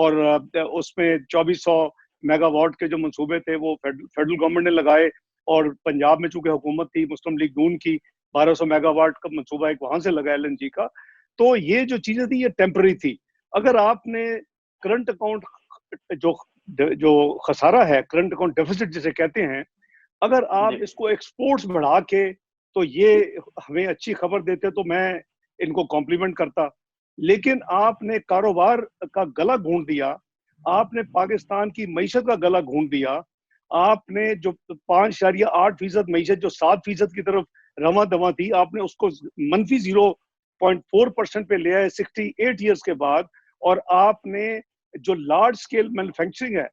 اور اس میں 2400 mega what کے جو منصوبے تھے وہ فیڈرل گورنمنٹ نے لگائے, اور پنجاب میں چونکہ حکومت تھی مسلم لیگ نون کی, 1200 میگا واٹ کا منصوبہ ایک وہاں سے لگا ایل این جی کا. تو یہ جو چیزیں تھی یہ ٹیمپرری تھی. اگر آپ نے کرنٹ اکاؤنٹ جو خسارہ ہے, کرنٹ اکاؤنٹ ڈیفیسٹ جسے کہتے ہیں, اگر آپ اس کو ایکسپورٹس بڑھا کے تو یہ ہمیں اچھی خبر دیتے تو میں ان کو کمپلیمنٹ کرتا. لیکن آپ نے کاروبار کا گلا گھونٹ دیا, آپ نے پاکستان کی معیشت کا گلا گھونٹ دیا. آپ نے جو 5.8% معیشت جو 7% کی طرف رواں دواں تھی, آپ نے اس کو منفی 0.4% پہ لیا ہے 68 ایئرس کے بعد. اور آپ نے جو لارج سکیل مینوفیکچرنگ ہے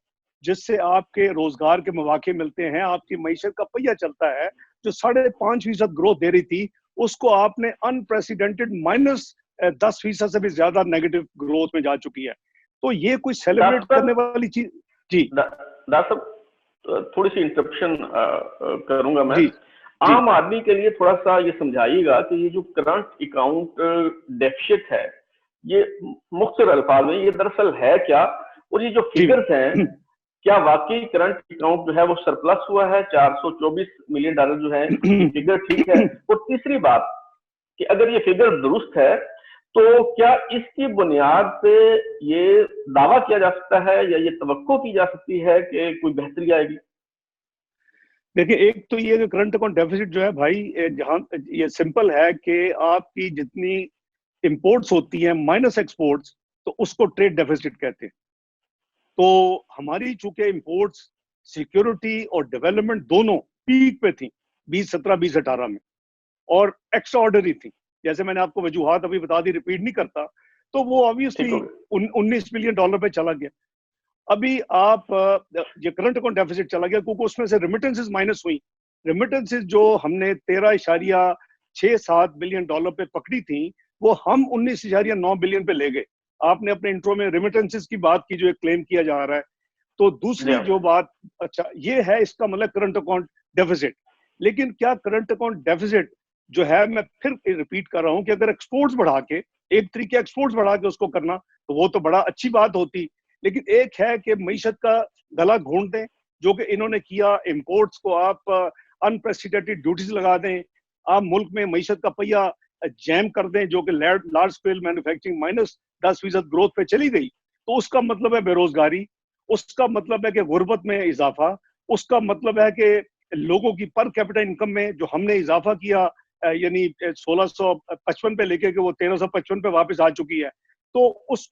جس سے آپ کے روزگار کے مواقع ملتے ہیں, آپ کی معیشت کا پہیہ چلتا ہے, جو 5.5% گروتھ دے رہی تھی, اس کو آپ نے انپریسیڈنٹڈ -10% سے بھی زیادہ نیگیٹو گروتھ میں جا چکی ہے. تو یہ کوئی سیلیبریٹ کرنے والی چیز. جی ڈاکٹر صاحب تھوڑی سی انٹرپشن کروں گا میں. جی عام آدمی کے لیے تھوڑا سا یہ سمجھائیے گا کہ یہ جو کرنٹ اکاؤنٹ ڈیفیسٹ ہے یہ مختصر الفاظ میں یہ دراصل ہے کیا, اور یہ جو فگرز ہیں کیا واقعی کرنٹ اکاؤنٹ جو ہے وہ سرپلس ہوا ہے؟ $424 ملین جو ہے فگر ٹھیک ہے؟ اور تیسری بات کہ اگر یہ فگر درست ہے تو کیا اس کی بنیاد پہ یہ دعویٰ کیا جا سکتا ہے یا یہ توقع کی جا سکتی ہے کہ کوئی بہتری آئے گی؟ دیکھیں, ایک تو یہ کہ کرنٹ اکاؤنٹ ڈیفیسٹ جو ہے بھائی, جہاں یہ سمپل ہے کہ آپ کی جتنی امپورٹس ہوتی ہیں مائنس ایکسپورٹس تو اس کو ٹریڈ ڈیفیسٹ کہتے ہیں. تو ہماری چونکہ امپورٹس سیکیورٹی اور ڈیولپمنٹ دونوں پیک پہ تھیں 2017 2018 میں, اور ایکسٹرا آرڈنری تھیں, جیسے میں نے آپ کو وجوہات ابھی بتا دی, ریپیٹ نہیں کرتا, تو وہ آبویسلی $19 بلین پہ چلا گیا. ابھی آپ یہ کرنٹ اکاؤنٹ ڈیفیسٹ چلا گیا کیونکہ اس میں سے ریمیٹنسز مائنس ہوئی. ریمیٹنسز جو ہم نے $13.67 بلین پہ پکڑی تھیں وہ ہم $19.9 بلین پہ لے گئے. آپ نے اپنے انٹرو میں ریمیٹنسز کی بات کی جو ایک کلیم کیا جا رہا ہے. تو دوسری جو بات, اچھا یہ ہے اس کا مطلب کرنٹ اکاؤنٹ ڈیفیسٹ. لیکن کیا کرنٹ اکاؤنٹ ڈیفیسٹ جو ہے, میں پھر ریپیٹ کر رہا ہوں کہ اگر ایکسپورٹس بڑھا کے, ایک طریقہ ایکسپورٹس بڑھا کے اس کو کرنا تو وہ تو بڑا اچھی بات ہوتی, لیکن ایک ہے کہ معیشت کا گلا گھونٹ دیں جو کہ انہوں نے کیا. امپورٹس کو آپ انپریسیڈنٹڈ ڈیوٹیز لگا دیں, آپ ملک میں معیشت کا پہیہ جیم کر دیں جو کہ لارج اسکیل مینوفیکچرنگ -10% گروتھ پہ چلی گئی, تو اس کا مطلب ہے بے روزگاری, اس کا مطلب ہے کہ غربت میں اضافہ, اس کا مطلب ہے کہ لوگوں کی پر کیپٹا انکم میں جو ہم نے اضافہ کیا یعنی 1655 پہ لے کے کہ وہ 1355 پہ واپس آ چکی ہے. تو اس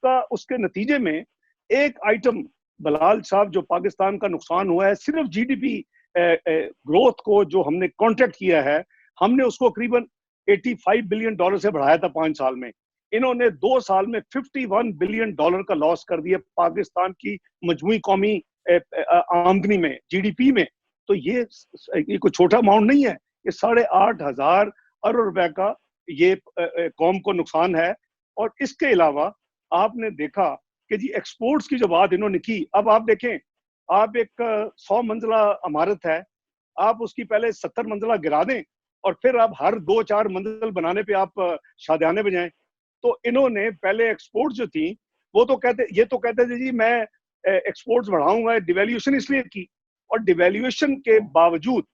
کے نتیجے میں ایک آئٹم بلال صاحب جو پاکستان کا نقصان ہوا ہے, صرف جی ڈی پی گروتھ کو جو ہم نے کانٹریکٹ کیا ہے, ہم نے اس کو قریباً $85 بلین سے بڑھایا تھا 5 سال میں. انہوں نے 2 سال میں $51 بلین کا لاس کر دیا پاکستان کی مجموعی قومی آمدنی میں, جی ڈی پی میں. تو یہ کوئی چھوٹا اماؤنٹ نہیں ہے, یہ 8,500 ارب روپے کا یہ قوم کو نقصان ہے. اور اس کے علاوہ آپ نے دیکھا کہ جی ایکسپورٹس کی جو بات انہوں نے کی, اب آپ دیکھیں, آپ ایک 100 منزلہ عمارت ہے, آپ اس کی پہلے 70 منزلہ گرا دیں اور پھر آپ ہر 2-4 منزل بنانے پہ آپ شادیانے بجائیں. تو انہوں نے پہلے ایکسپورٹ جو تھی وہ تو کہتے تھے جی میں ایکسپورٹس بڑھاؤں گا, ڈیویلیوشن اس لیے کی, اور ڈیویلیوشن کے باوجود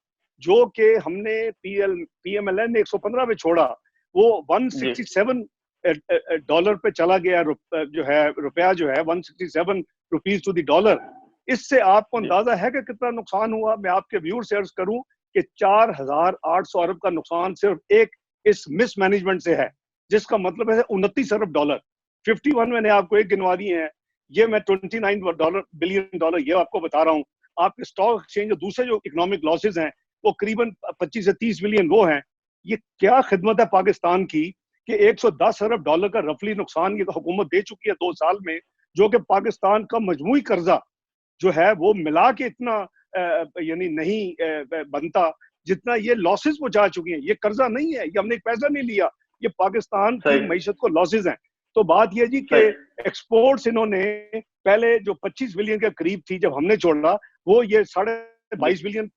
جو کہ ہم نے پی ایم ایل این نے 115 پہ چھوڑا وہ $167 پہ چلا گیا, جو ہے روپیہ جو ہے 167 روپیز ٹو دی ڈالر. اس سے آپ کو اندازہ ہے کہ کتنا نقصان ہوا. میں آپ کے ویور سے عرض کروں کہ 4,800 ارب کا نقصان صرف ایک اس مس مینجمنٹ سے ہے, جس کا مطلب ہے $29 ارب. 51 میں نے آپ کو ایک گنوا دیے ہیں, یہ میں $29 بلین یہ آپ کو بتا رہا ہوں. آپ کے اسٹاک ایکسچینج اور دوسرے جو اکنامک لاسز ہیں وہ قریباً 25 سے 30 بلین وہ ہیں. یہ کیا خدمت ہے پاکستان کی کہ $110 ارب کا رفلی نقصان یہ حکومت دے چکی ہے 2 سال میں, جو کہ پاکستان کا مجموعی قرضہ جو ہے وہ ملا کے اتنا یعنی نہیں بنتا جتنا یہ لاسز پہنچا چکی ہیں. یہ قرضہ نہیں ہے, یہ ہم نے ایک پیسہ نہیں لیا, یہ پاکستان کی معیشت کو لاسز ہیں. تو بات یہ جی کہ ایکسپورٹس انہوں نے پہلے جو 25 بلین کے قریب تھی جب ہم نے چھوڑا وہ یہ $22 بلین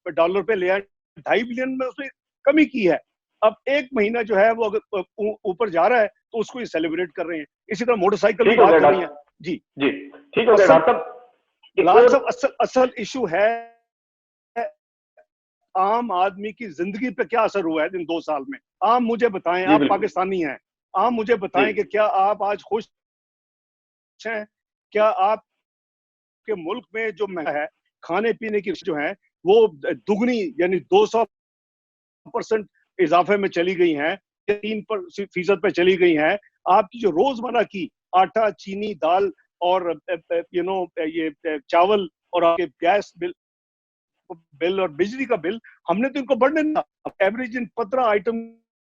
پہ لے آئے, 2.5 بلین میں اس نے کمی کی ہے. اب ایک مہینہ جو ہے وہ اگر اوپر جا رہا ہے تو اس کو یہ سیلیبریٹ کر رہے ہیں. اسی طرح موٹر سائیکل بھی بات کر رہی ہیں, جی جی ٹھیک ہو گیا ڈاکٹر صاحب. بلال صاحب اصل ایشو ہے عام آدمی کی زندگی پہ کیا اثر ہوا ہے ان 2 سال میں. عام مجھے بتائیں, آپ پاکستانی ہیں, عام مجھے بتائیں کہ کیا آپ آج خوش ہیں؟ کیا آپ کے ملک میں جو ہے کھانے پینے کی جو ہے وہ دگنی یعنی 200% اضافے میں چلی گئی ہیں, 3% پہ چلی گئی ہیں؟ آپ کی جو روزمرہ کی آٹا, چینی, دال اور یہ چاول اور آپ کے گیس بل اور بجلی کا بل, ہم نے تو ان کو بڑھنے دیا. ایوریج ان 15 آئٹم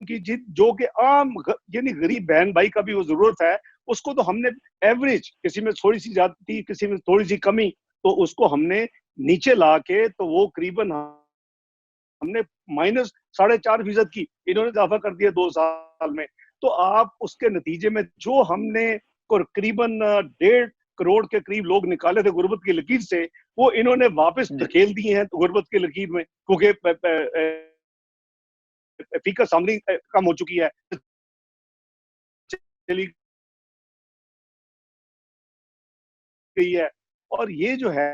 کی جو کہ عام یعنی غریب بہن بھائی کا بھی وہ ضرورت ہے, اس کو تو ہم نے ایوریج, کسی میں تھوڑی سی زیادتی, کسی میں تھوڑی سی کمی, تو اس کو ہم نے نیچے لا کے تو وہ قریباً ہم نے -4.5% کی انہوں نے اضافہ کر دیا 2 سال میں. تو آپ اس کے نتیجے میں جو ہم نے قریباً 1.5 کروڑ کے قریب لوگ نکالے تھے غربت کی لکیر سے, وہ انہوں نے واپس دھکیل دیے ہیں غربت کی لکیر میں, کیونکہ فیکس آمدنی کم ہو چکی ہے, چلی گئی ہے. اور یہ جو ہے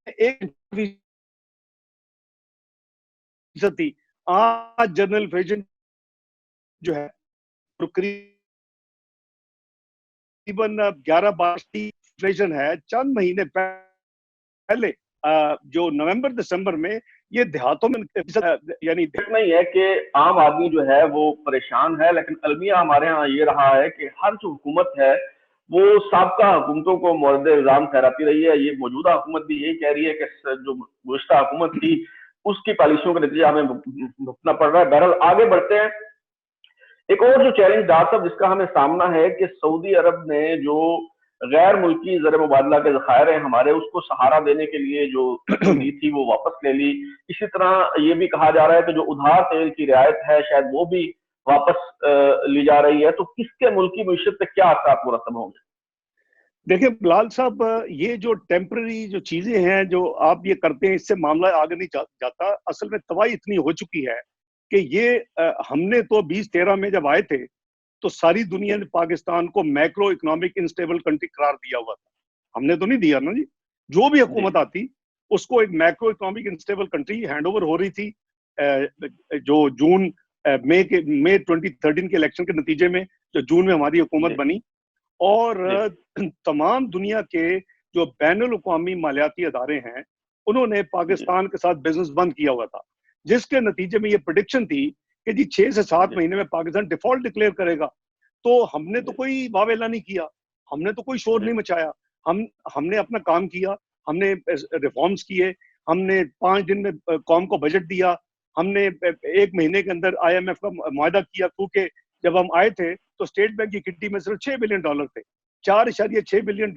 ایک تھی, آج جنرل انفلیشن جو ہے تقریباً 11-12 انفلیشن ہے. چند مہینے پہلے جو نومبر دسمبر میں یہ دیہاتوں میں یعنی نہیں ہے کہ عام آدمی جو ہے وہ پریشان ہے, لیکن المیہ ہمارے ہاں یہ رہا ہے کہ ہر جو حکومت ہے وہ سابقہ حکومتوں کو مورد الزام ٹھہراتی رہی ہے. یہ موجودہ حکومت بھی یہی کہہ رہی ہے کہ جو گزشتہ حکومت تھی اس کی پالیسیوں کا نتیجہ ہمیں بھگتنا پڑ رہا ہے. بہرحال آگے بڑھتے ہیں. ایک اور جو چیلنج ڈاکٹر صاحب جس کا ہمیں سامنا ہے کہ سعودی عرب نے جو غیر ملکی زر مبادلہ کے ذخائر ہیں ہمارے, اس کو سہارا دینے کے لیے جو رقم دی تھی وہ واپس لے لی. اسی طرح یہ بھی کہا جا رہا ہے کہ جو ادھار تیل کی رعایت ہے شاید وہ بھی واپس لی جا رہی ہے. تو کس کے ملکی معیشت پہ کیا اثرات مرتب ہوں گے؟ دیکھیں بلال صاحب, یہ جو ٹیمپرری جو چیزیں ہیں جو آپ یہ کرتے ہیں, اس سے معاملہ آگے نہیں جاتا. اصل میں تباہی اتنی ہو چکی ہے کہ یہ ہم نے تو 2013 میں جب آئے تھے تو ساری دنیا نے پاکستان کو میکرو اکنامک انسٹیبل کنٹری قرار دیا ہوا تھا. ہم نے تو نہیں دیا نا جی. جو بھی حکومت آتی اس کو ایک macro economic instable country hand over ہو رہی تھی. جو مئی 2013 کے الیکشن کے نتیجے میں جو جون میں ہماری حکومت بنی, اور تمام دنیا کے جو بین الاقوامی مالیاتی ادارے ہیں انہوں نے پاکستان کے ساتھ بزنس بند کیا ہوا تھا, جس کے نتیجے میں یہ پریڈکشن تھی کہ جی 6 سے 7 مہینے میں پاکستان ڈیفالٹ ڈکلیئر کرے گا. تو ہم نے تو کوئی واویلا نہیں کیا, ہم نے تو کوئی شور نہیں مچایا. ہم نے اپنا کام کیا, ہم نے ریفارمز کیے, ہم نے 5 دن میں قوم کو بجٹ دیا, ہم نے 1 مہینے کے اندر IMF کا معاہدہ کیا, کیونکہ جب ہم آئے تھے تو اسٹیٹ بینک کی کٹی میں صرف $6 بلین تھے. $4.6 بلین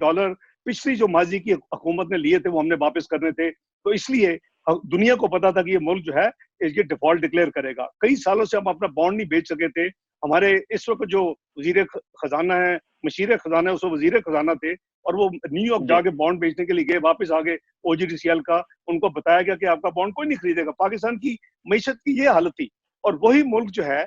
پچھلی جو ماضی کی حکومت نے لیے تھے وہ ہم نے واپس کرنے تھے. تو اس لیے دنیا کو پتا تھا کہ یہ ملک جو ہے یہ ڈیفالٹ ڈکلیئر کرے گا. کئی سالوں سے ہم اپنا بانڈ نہیں بیچ سکے تھے. ہمارے اس وقت جو وزیر خزانہ ہے, مشیر خزانہ ہے, اس وقت وزیر خزانہ تھے, اور وہ نیو یارک جا کے بانڈ بیچنے کے لیے گئے, واپس آ گئے OGDCL کا. ان کو بتایا گیا کہ آپ کا بانڈ کوئی نہیں خریدے گا. پاکستان کی معیشت کی یہ حالت تھی. اور وہی ملک جو ہے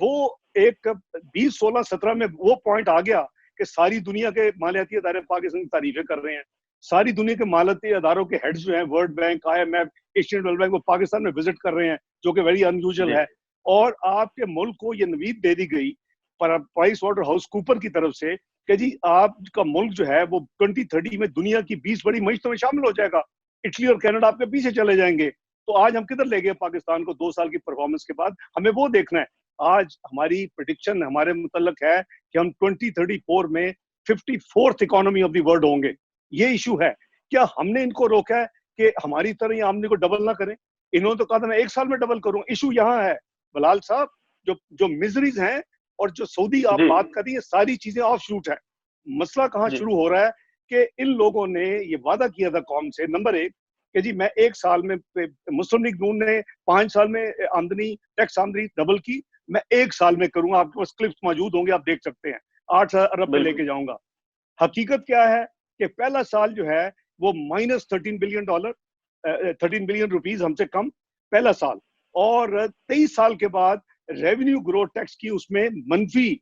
وہ ایک 2016-17 میں وہ پوائنٹ آ گیا کہ ساری دنیا کے مالیاتی ادارے پاکستان کی تعریفیں کر رہے ہیں. ساری دنیا کے مالیاتی اداروں کے ہیڈز جو ہیں, world bank, IMF, Asian development bank, وہ پاکستان میں وزٹ کر رہے ہیں, جو کہ ویری انیوژل ہے. اور آپ کے ملک کو یہ نوید دے دی گئی پرائس واٹر ہاؤس کوپر کی طرف سے کہ جی آپ کا ملک جو ہے وہ 2030 میں دنیا کی 20 بڑی معیشتوں میں شامل ہو جائے گا. اٹلی اور کینیڈا آپ کے پیچھے چلے جائیں گے. تو آج ہم کدھر لے گئے پاکستان کو 2 سال کی پرفارمنس کے بعد؟ ہمیں وہ دیکھنا ہے. آج ہماری پریڈکشن ہمارے متعلق ہے کہ ہم 2034 میں 54th economy of the world ہوں گے. یہ ایشو ہے. کیا ہم نے ان کو روکا ہے کہ ہماری طرح یہ آمدنی کو ڈبل نہ کریں؟ انہوں نے تو کہا تھا میں 1 سال میں ڈبل کروں. ایشو یہاں ہے بلال صاحب, جو مزریز ہیں اور جو سعودی آپ بات کر رہی ہیں, ساری چیزیں آف شوٹ ہے. مسئلہ کہاں شروع ہو رہا ہے کہ ان لوگوں نے یہ وعدہ کیا تھا قوم سے, نمبر 1 کہ جی میں 1 سال میں, مسلم لیگ نون نے 5 سال میں آمدنی ٹیکس آمدنی ڈبل کی, میں 1 سال میں کروں گا. آپ کے پاس کلپس موجود ہوں گے, آپ دیکھ سکتے ہیں. 8 ارب پہ لے کے جاؤں گا. حقیقت کیا ہے کہ پہلا سال جو ہے وہ -$13 بلین 13 بلین روپیز ہم سے کم پہلا سال, اور 23 سال کے بعد ریونیو گروتھ ٹیکس کی اس میں منفی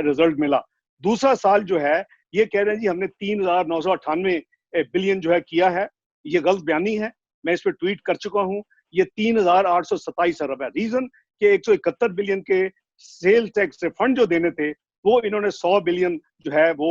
رزلٹ ملا. دوسرا سال جو ہے یہ کہہ رہے ہیں جی ہم نے 3,998 بلین جو ہے کیا ہے. یہ غلط بیانی ہے, میں اس پہ ٹویٹ کر چکا ہوں. یہ 3,827 ارب ہے. ریزن کہ 171 بلین کے سیل ٹیکس ریفنڈ جو دینے تھے وہ انہوں نے 100 بلین جو ہے وہ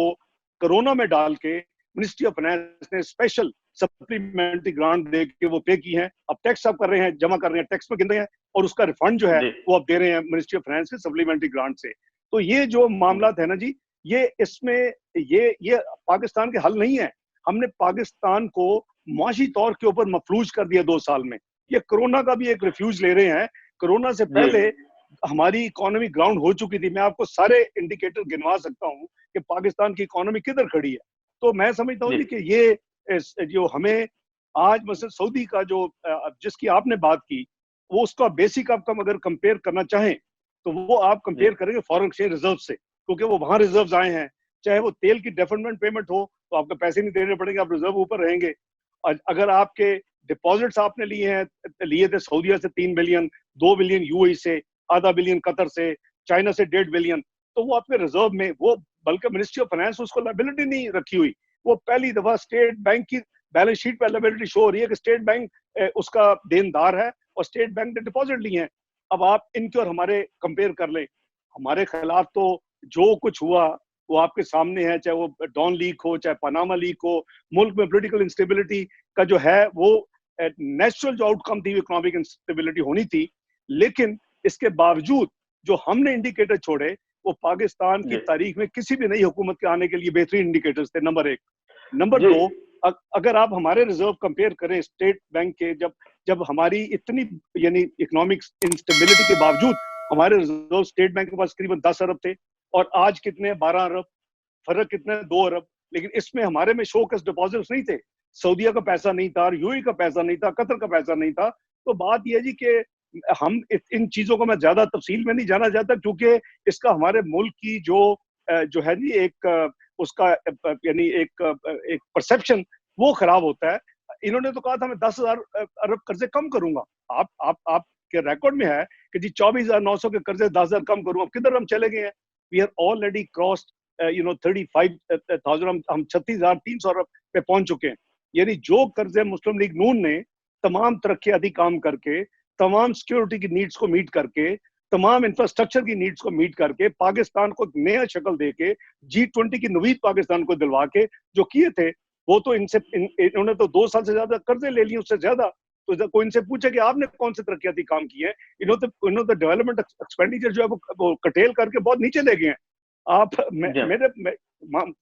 کرونا میں ڈال کے منسٹری آف فائنانس نے اسپیشل سپلیمنٹری گرانٹ دے کے وہ پے کی ہیں. اب ٹیکس آپ کر رہے ہیں, جمع کر رہے ہیں, ٹیکس میں گن رہے ہیں, اور اس کا ریفنڈ جو ہے وہ آپ دے رہے ہیں منسٹری آف فائنانس کے سپلیمنٹری گرانٹ سے. تو یہ جو معاملات ہے نا جی, یہ اس میں یہ پاکستان کے حل نہیں ہے. ہم نے پاکستان کو معاشی طور کے اوپر مفلوج کر دیا 2 سال میں. یہ کرونا کا بھی ایک ریفیوج لے رہے ہیں. کرونا سے پہلے ہماری اکانومی گراؤنڈ ہو چکی تھی. میں آپ کو سارے انڈیکیٹر گنوا سکتا ہوں کہ پاکستان کی اکانومی کدھر کھڑی ہے. تو میں سمجھتا ہوں کہ یہ جو ہمیں آج مثلا سعودی کا جو جس کی آپ نے بات کی, وہ اس کا بیسک آپ کا اگر کمپیئر کرنا چاہیں تو وہ آپ کمپیئر کریں گے فارن ایکسچینج ریزرو سے, کیونکہ وہ وہاں ریزروز آئے ہیں. چاہے وہ تیل کی ڈیفرمنٹ پیمنٹ ہو تو آپ کو پیسے نہیں دینے پڑیں گے, آپ ریزرو اوپر رہیں گے. اگر آپ کے ڈپازٹس آپ نے لیے تھے سعودیہ سے 3 بلین, 2 بلین یو اے سے, آدھا بلین قطر سے, چائنا سے 1.5 بلین, تو وہ آپ کے ریزرو میں, وہ بلکہ منسٹری آف فائنانس اس کو لائبلٹی نہیں رکھی ہوئی. وہ پہلی دفعہ اسٹیٹ بینک کی بیلنس شیٹ پہ لائبلٹی شو ہو رہی ہے کہ اسٹیٹ بینک اس کا دیندار ہے اور اسٹیٹ بینک نے ڈپازٹ لیے ہیں. اب آپ ان کے اور ہمارے کمپیئر کر لیں. ہمارے خلاف تو جو کچھ ہوا وہ آپ کے سامنے ہے, چاہے وہ ڈان لیک ہو, چاہے پاناما لیک ہو. ملک میں پولیٹیکل انسٹیبلٹی کا جو ہے وہ نیچرل جو آؤٹ کم تھی, اکنامک انسٹیبلٹی ہونی تھی. لیکن اس کے باوجود جو ہم نے انڈیکیٹر چھوڑے وہ پاکستان کی تاریخ میں کسی بھی نئی حکومت کے آنے کے لیے بہترین انڈیکیٹرز تھے. نمبر 1. نمبر 2, اگر آپ ہمارے ریزرو کمپیئر کریں اسٹیٹ بینک کے, جب ہماری اتنی یعنی اکنامک انسٹیبلٹی کے باوجود ہمارے ریزرو اسٹیٹ بینک کے پاس قریباً 10 ارب تھے, اور آج کتنے 12 ارب, فرق کتنے 2 ارب. لیکن اس میں ہمارے میں شوکس ڈپازٹس نہیں تھے. سعودیہ کا پیسہ نہیں تھا, یو اے کا پیسہ نہیں تھا, قطر کا پیسہ نہیں تھا. تو بات یہ ہے جی کہ ہم ان چیزوں کو میں زیادہ تفصیل میں نہیں جانا چاہتا, کیونکہ اس کا ہمارے ملک کی جو ہے جی ایک اس کا یعنی ایک پرسپشن وہ خراب ہوتا ہے. انہوں نے تو کہا تھا میں 10,000 ارب قرضے کم کروں گا. آپ کے ریکارڈ میں ہے کہ جی 24,900 کے قرضے 10,000 کم کروں گا. کدھر ہم چلے گئے ہیں؟ وی آر آلریڈی کراسڈ 35,000, ہم 36,300 ارب پہ پہنچ چکے ہیں. یعنی جو قرضے مسلم لیگ نون نے تمام ترقیاتی کام کر کے, تمام سیکیورٹی کی نیڈز کو میٹ کر کے, تمام انفراسٹرکچر کی نیڈز کو میٹ کر کے, پاکستان کو نیا شکل دے کے, G20 کی نوید پاکستان کو دلوا کے جو کیے تھے, وہ تو انہوں نے تو 2 سال سے زیادہ قرضے لے لیے, اس سے زیادہ. تو کوئی ان سے پوچھے کہ آپ نے کون سے ترقیاتی کام کیے ہیں؟ انہوں نے ڈیولپمنٹ ایکسپینڈیچر جو ہے وہ کٹیل کر کے بہت نیچے لے گئے ہیں. آپ میرے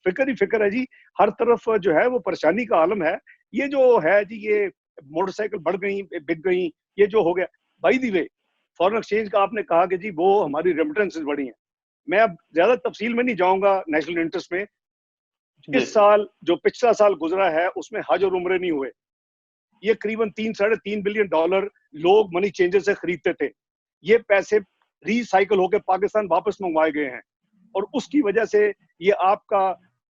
فکر ہی فکر ہے جی, ہر طرف جو ہے وہ پریشانی کا عالم ہے. یہ جو ہے جی یہ موٹر سائیکل بڑھ گئی, بک گئی, یہ جو ہو گیا. By the way, foreign exchange کا آپ نے کہا کہ جی وہ ہماری ریمیٹنسز بڑھی ہیں. میں اب زیادہ تفصیل میں نہیں جاؤں گا نیشنل انٹرسٹ میں. اس سال جو پچھلا سال گزرا ہے اس میں حج اور عمرے نہیں ہوئے. یہ قریباً $3.5 بلین لوگ منی چینجر سے خریدتے تھے. یہ پیسے ری سائیکل ہو کے پاکستان واپس منگوائے گئے ہیں, اور اس کی وجہ سے یہ آپ کا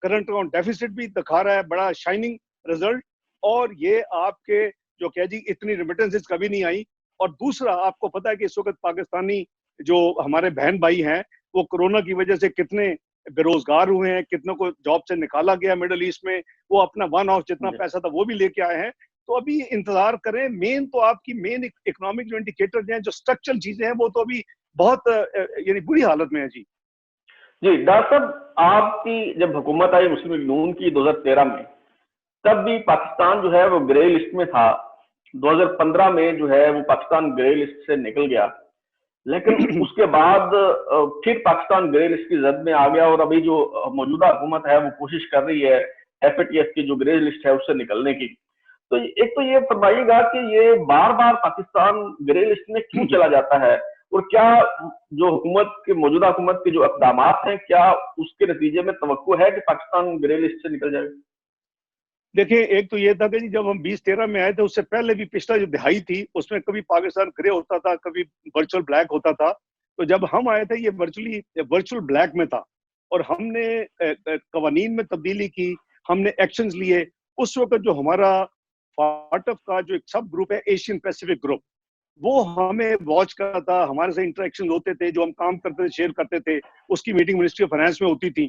کرنٹ اکاؤنٹ ڈیفیسٹ بھی دکھا رہا ہے, بڑا شائننگ رزلٹ. اور یہ آپ کے جو کہ جی اتنی ریمیٹنسز کبھی نہیں آئی. اور دوسرا آپ کو پتا ہے کہ اس وقت پاکستانی جو ہمارے بہن بھائی ہیں وہ کورونا کی وجہ سے کتنے بے روزگار ہوئے ہیں, کتنوں کو جاب سے نکالا گیا مڈل ایسٹ میں. وہ اپنا ون آف جتنا پیسہ تھا وہ بھی لے کے آئے ہیں. تو ابھی انتظار کریں. مین تو آپ کی مین اکنامک جو انڈیکیٹر ہیں, جو اسٹرکچرل چیزیں ہیں, وہ تو ابھی بہت یعنی بری حالت میں ہے. جی ڈاکٹر صاحب, آپ کی جب حکومت آئی مسلم لیگ نون کی 2013 میں, تب بھی پاکستان جو ہے وہ گرے لسٹ میں تھا. 2015 میں جو ہے وہ پاکستان گرے لسٹ سے نکل گیا, لیکن اس کے بعد پھر پاکستان گرے لسٹ کی زد میں آ گیا. اور ابھی جو موجودہ حکومت ہے وہ کوشش کر رہی ہے FATF کی جو گرے لسٹ ہے اس سے نکلنے کی. تو ایک تو یہ فرمائیے گا کہ یہ بار بار پاکستان گرے لسٹ میں کیوں چلا جاتا ہے, اور کیا جو حکومت کے موجودہ حکومت کے جو اقدامات ہیں کیا اس کے نتیجے میں توقع ہے کہ پاکستان گرے لسٹ سے نکل جائے؟ دیکھیں, ایک تو یہ تھا کہ جب ہم 2013 میں آئے تھے, اس سے پہلے بھی پچھلا جو دہائی تھی اس میں کبھی پاکستان گرے ہوتا تھا, کبھی ورچوئل بلیک ہوتا تھا. تو جب ہم آئے تھے یہ ورچوئل بلیک میں تھا, اور ہم نے قوانین میں تبدیلی کی, ہم نے ایکشنز لیے. اس وقت جو ہمارا فاٹف کا جو ایک سب گروپ ہے ایشین پیسیفک گروپ, وہ ہمیں واچ کرتا تھا, ہمارے سے انٹریکشن ہوتے تھے, جو ہم کام کرتے تھے شیئر کرتے تھے. اس کی میٹنگ منسٹری آف فائنانس میں ہوتی تھی.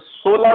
16,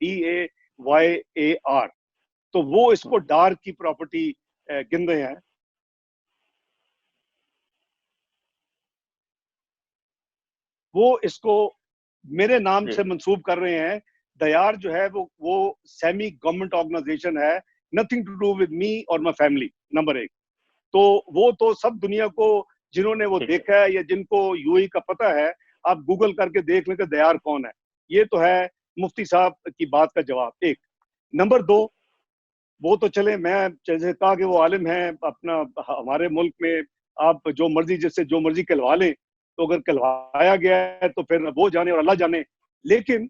DAYAR। تو وہ اس کو ڈار کی پراپرٹی گن رہے ہیں. وہ اس کو میرے نام سے منسوب کر رہے ہیں. دیار جو ہے وہ سیمی گورنمنٹ آرگنائزیشن ہے, nothing to do with me اور مائی فیملی, نمبر 1. تو وہ تو سب دنیا کو جنہوں نے وہ دیکھا ہے یا جن کو یو اے کا پتہ ہے, آپ گوگل کر کے دیکھ لیں کہ دیار کون ہے. یہ تو ہے مفتی صاحب کی بات کا جواب. ایک نمبر 2, وہ تو چلے, میں جیسے کہا کہ وہ عالم ہیں اپنا, ہمارے ملک میں آپ جو مرضی جس سے جو مرضی کہلوا لیں, تو اگر کہلوایا گیا ہے تو پھر وہ جانے اور اللہ جانے. لیکن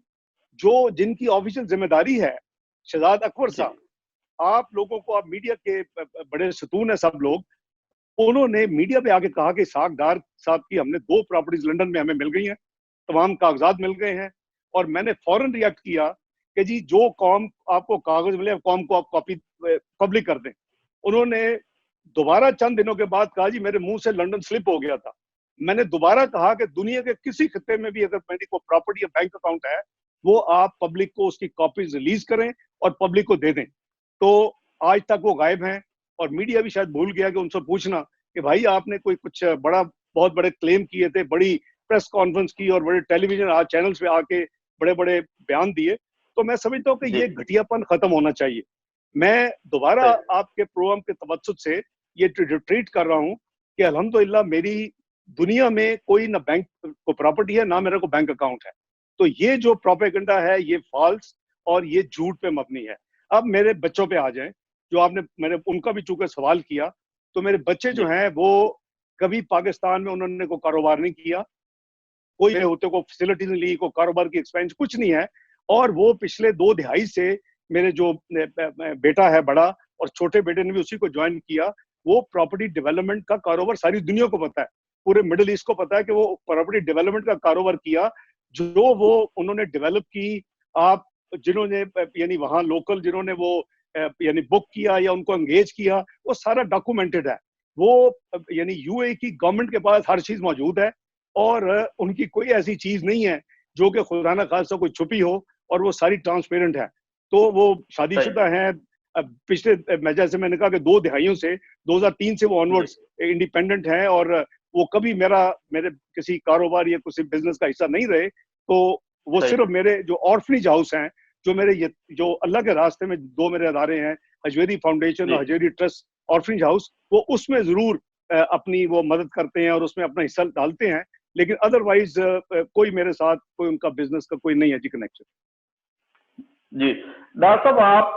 جو جن کی آفیشل ذمہ داری ہے, شہزاد اکبر صاحب, آپ لوگوں کو, آپ میڈیا کے بڑے ستون ہیں سب لوگ, انہوں نے میڈیا پہ آ کے کہا کہ اسحاق ڈار صاحب کی ہم نے 2 پراپرٹیز لنڈن میں ہمیں مل گئی ہیں, تمام کاغذات مل گئے ہیں. اور میں نے فوراً ریئیکٹ کیا کہ جی جو قوم آپ کو کاغذ ملے قوم کو آپ کاپی پبلک کر دیں. انہوں نے دوبارہ چند دنوں کے بعد کہا جی میرے منہ سے لنڈن سلپ ہو گیا تھا. میں نے دوبارہ کہا کہ دنیا کے کسی خطے میں بھی اگر میری کوئی پراپرٹی یا بینک اکاؤنٹ ہے, وہ آپ پبلک کو اس کی کاپیز ریلیز کریں اور پبلک کو دے دیں. تو آج تک وہ غائب ہیں, اور میڈیا بھی شاید بھول گیا کہ ان سے پوچھنا کہ بھائی آپ نے کوئی کچھ بہت بڑے کلیم کیے تھے, بڑی پریس کانفرنس کی اور بڑے ٹیلی ویژن چینلز پہ آ کے بڑے بڑے بیان دیے. تو میں سمجھتا ہوں کہ یہ گھٹیا پن ختم ہونا چاہیے. میں دوبارہ آپ کے پروگرام کے توسط سے یہ ٹریٹ کر رہا ہوں کہ الحمدللہ میری دنیا میں کوئی نہ بینک کو پراپرٹی ہے, نہ میرا کو بینک اکاؤنٹ ہے. تو یہ جو پروپیگنڈا ہے یہ فالس اور یہ جھوٹ پہ مبنی ہے. اب میرے بچوں پہ آ جائیں, جو آپ نے, میں نے ان کا بھی چونکہ سوال کیا, تو میرے بچے جو ہیں وہ کبھی پاکستان میں انہوں نے کوئی کاروبار نہیں کیا, کوئی ہوتے کو فیسلٹیز نہیں لی, کوئی کاروبار کی ایکسپینس کچھ نہیں ہے. اور وہ پچھلے 2 دہائی سے میرے جو بیٹا ہے بڑا اور چھوٹے بیٹے نے بھی اسی کو جوائن کیا, وہ پراپرٹی ڈیولپمنٹ کا کاروبار ساری دنیا کو پتا ہے, پورے مڈل ایسٹ کو پتا ہے کہ وہ پراپرٹی ڈیولپمنٹ کا کاروبار کیا, جو وہ انہوں نے ڈیولپ کی. آپ جنہوں نے یعنی وہاں لوکل جنہوں نے وہ یعنی بک کیا یا ان کو انگیج کیا, وہ سارا ڈاکومنٹڈ ہے. وہ یعنی یو اے کی گورنمنٹ کے پاس ہر چیز موجود ہے, اور ان کی کوئی ایسی چیز نہیں ہے جو کہ خدا نہ خاصہ کوئی چھپی ہو, اور وہ ساری ٹرانسپیرنٹ ہے. تو وہ شادی شدہ ہیں, پچھلے جیسے میں نے کہا کہ 2 دہائیوں سے 2003 سے وہ آنورڈز انڈیپینڈنٹ ہیں, اور وہ کبھی میرے کسی کاروبار یا کسی بزنس کا حصہ نہیں رہے. تو وہ صرف میرے جو آرفنیج ہاؤس ہیں, جو میرے جو اللہ کے راستے میں 2 میرے ادارے ہیں, حجویری فاؤنڈیشن اور حجویری ٹرسٹ آرفنیج ہاؤس, وہ اس میں ضرور اپنی وہ مدد کرتے ہیں اور اس میں اپنا حصہ ڈالتے ہیں. لیکن ادروائز کوئی میرے ساتھ کوئی ان کا بزنس کا کوئی نہیں ہے جی کنیکشن. جی ڈاکٹر صاحب, آپ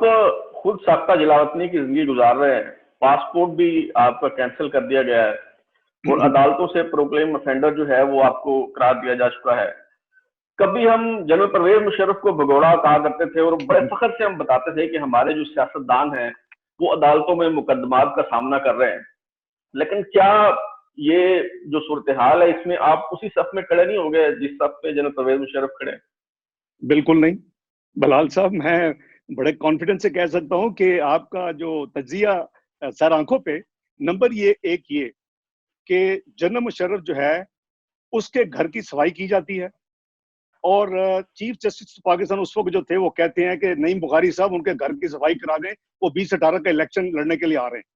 خود سابقہ جلاوطنی کی زندگی گزار رہے ہیں, پاسپورٹ بھی آپ کا کینسل کر دیا گیا ہے, اور عدالتوں سے پروکلیم افینڈر جو ہے وہ آپ کو قرار دیا جا چکا ہے. کبھی ہم جنرل پرویز مشرف کو بھگوڑا کہا کرتے تھے, اور بڑے فخر سے ہم بتاتے تھے کہ ہمارے جو سیاستدان ہیں وہ عدالتوں میں مقدمات کا سامنا کر رہے ہیں. لیکن کیا یہ جو صورتحال ہے اس میں آپ اسی صف میں کھڑے نہیں ہو گئے جس صف پہ جنرل پرویز مشرف کھڑے؟ بالکل نہیں بلال صاحب, میں بڑے کانفیڈنس سے کہہ سکتا ہوں کہ آپ کا جو تجزیہ سر آنکھوں پہ, نمبر یہ کہ جنرل مشرف جو ہے اس کے گھر کی صفائی کی جاتی ہے, اور چیف جسٹس پاکستان اس وقت جو تھے وہ کہتے ہیں کہ نعیم بخاری صاحب ان کے گھر کی صفائی کرا دیں, وہ 2018 کا الیکشن لڑنے کے لیے آ رہے ہیں.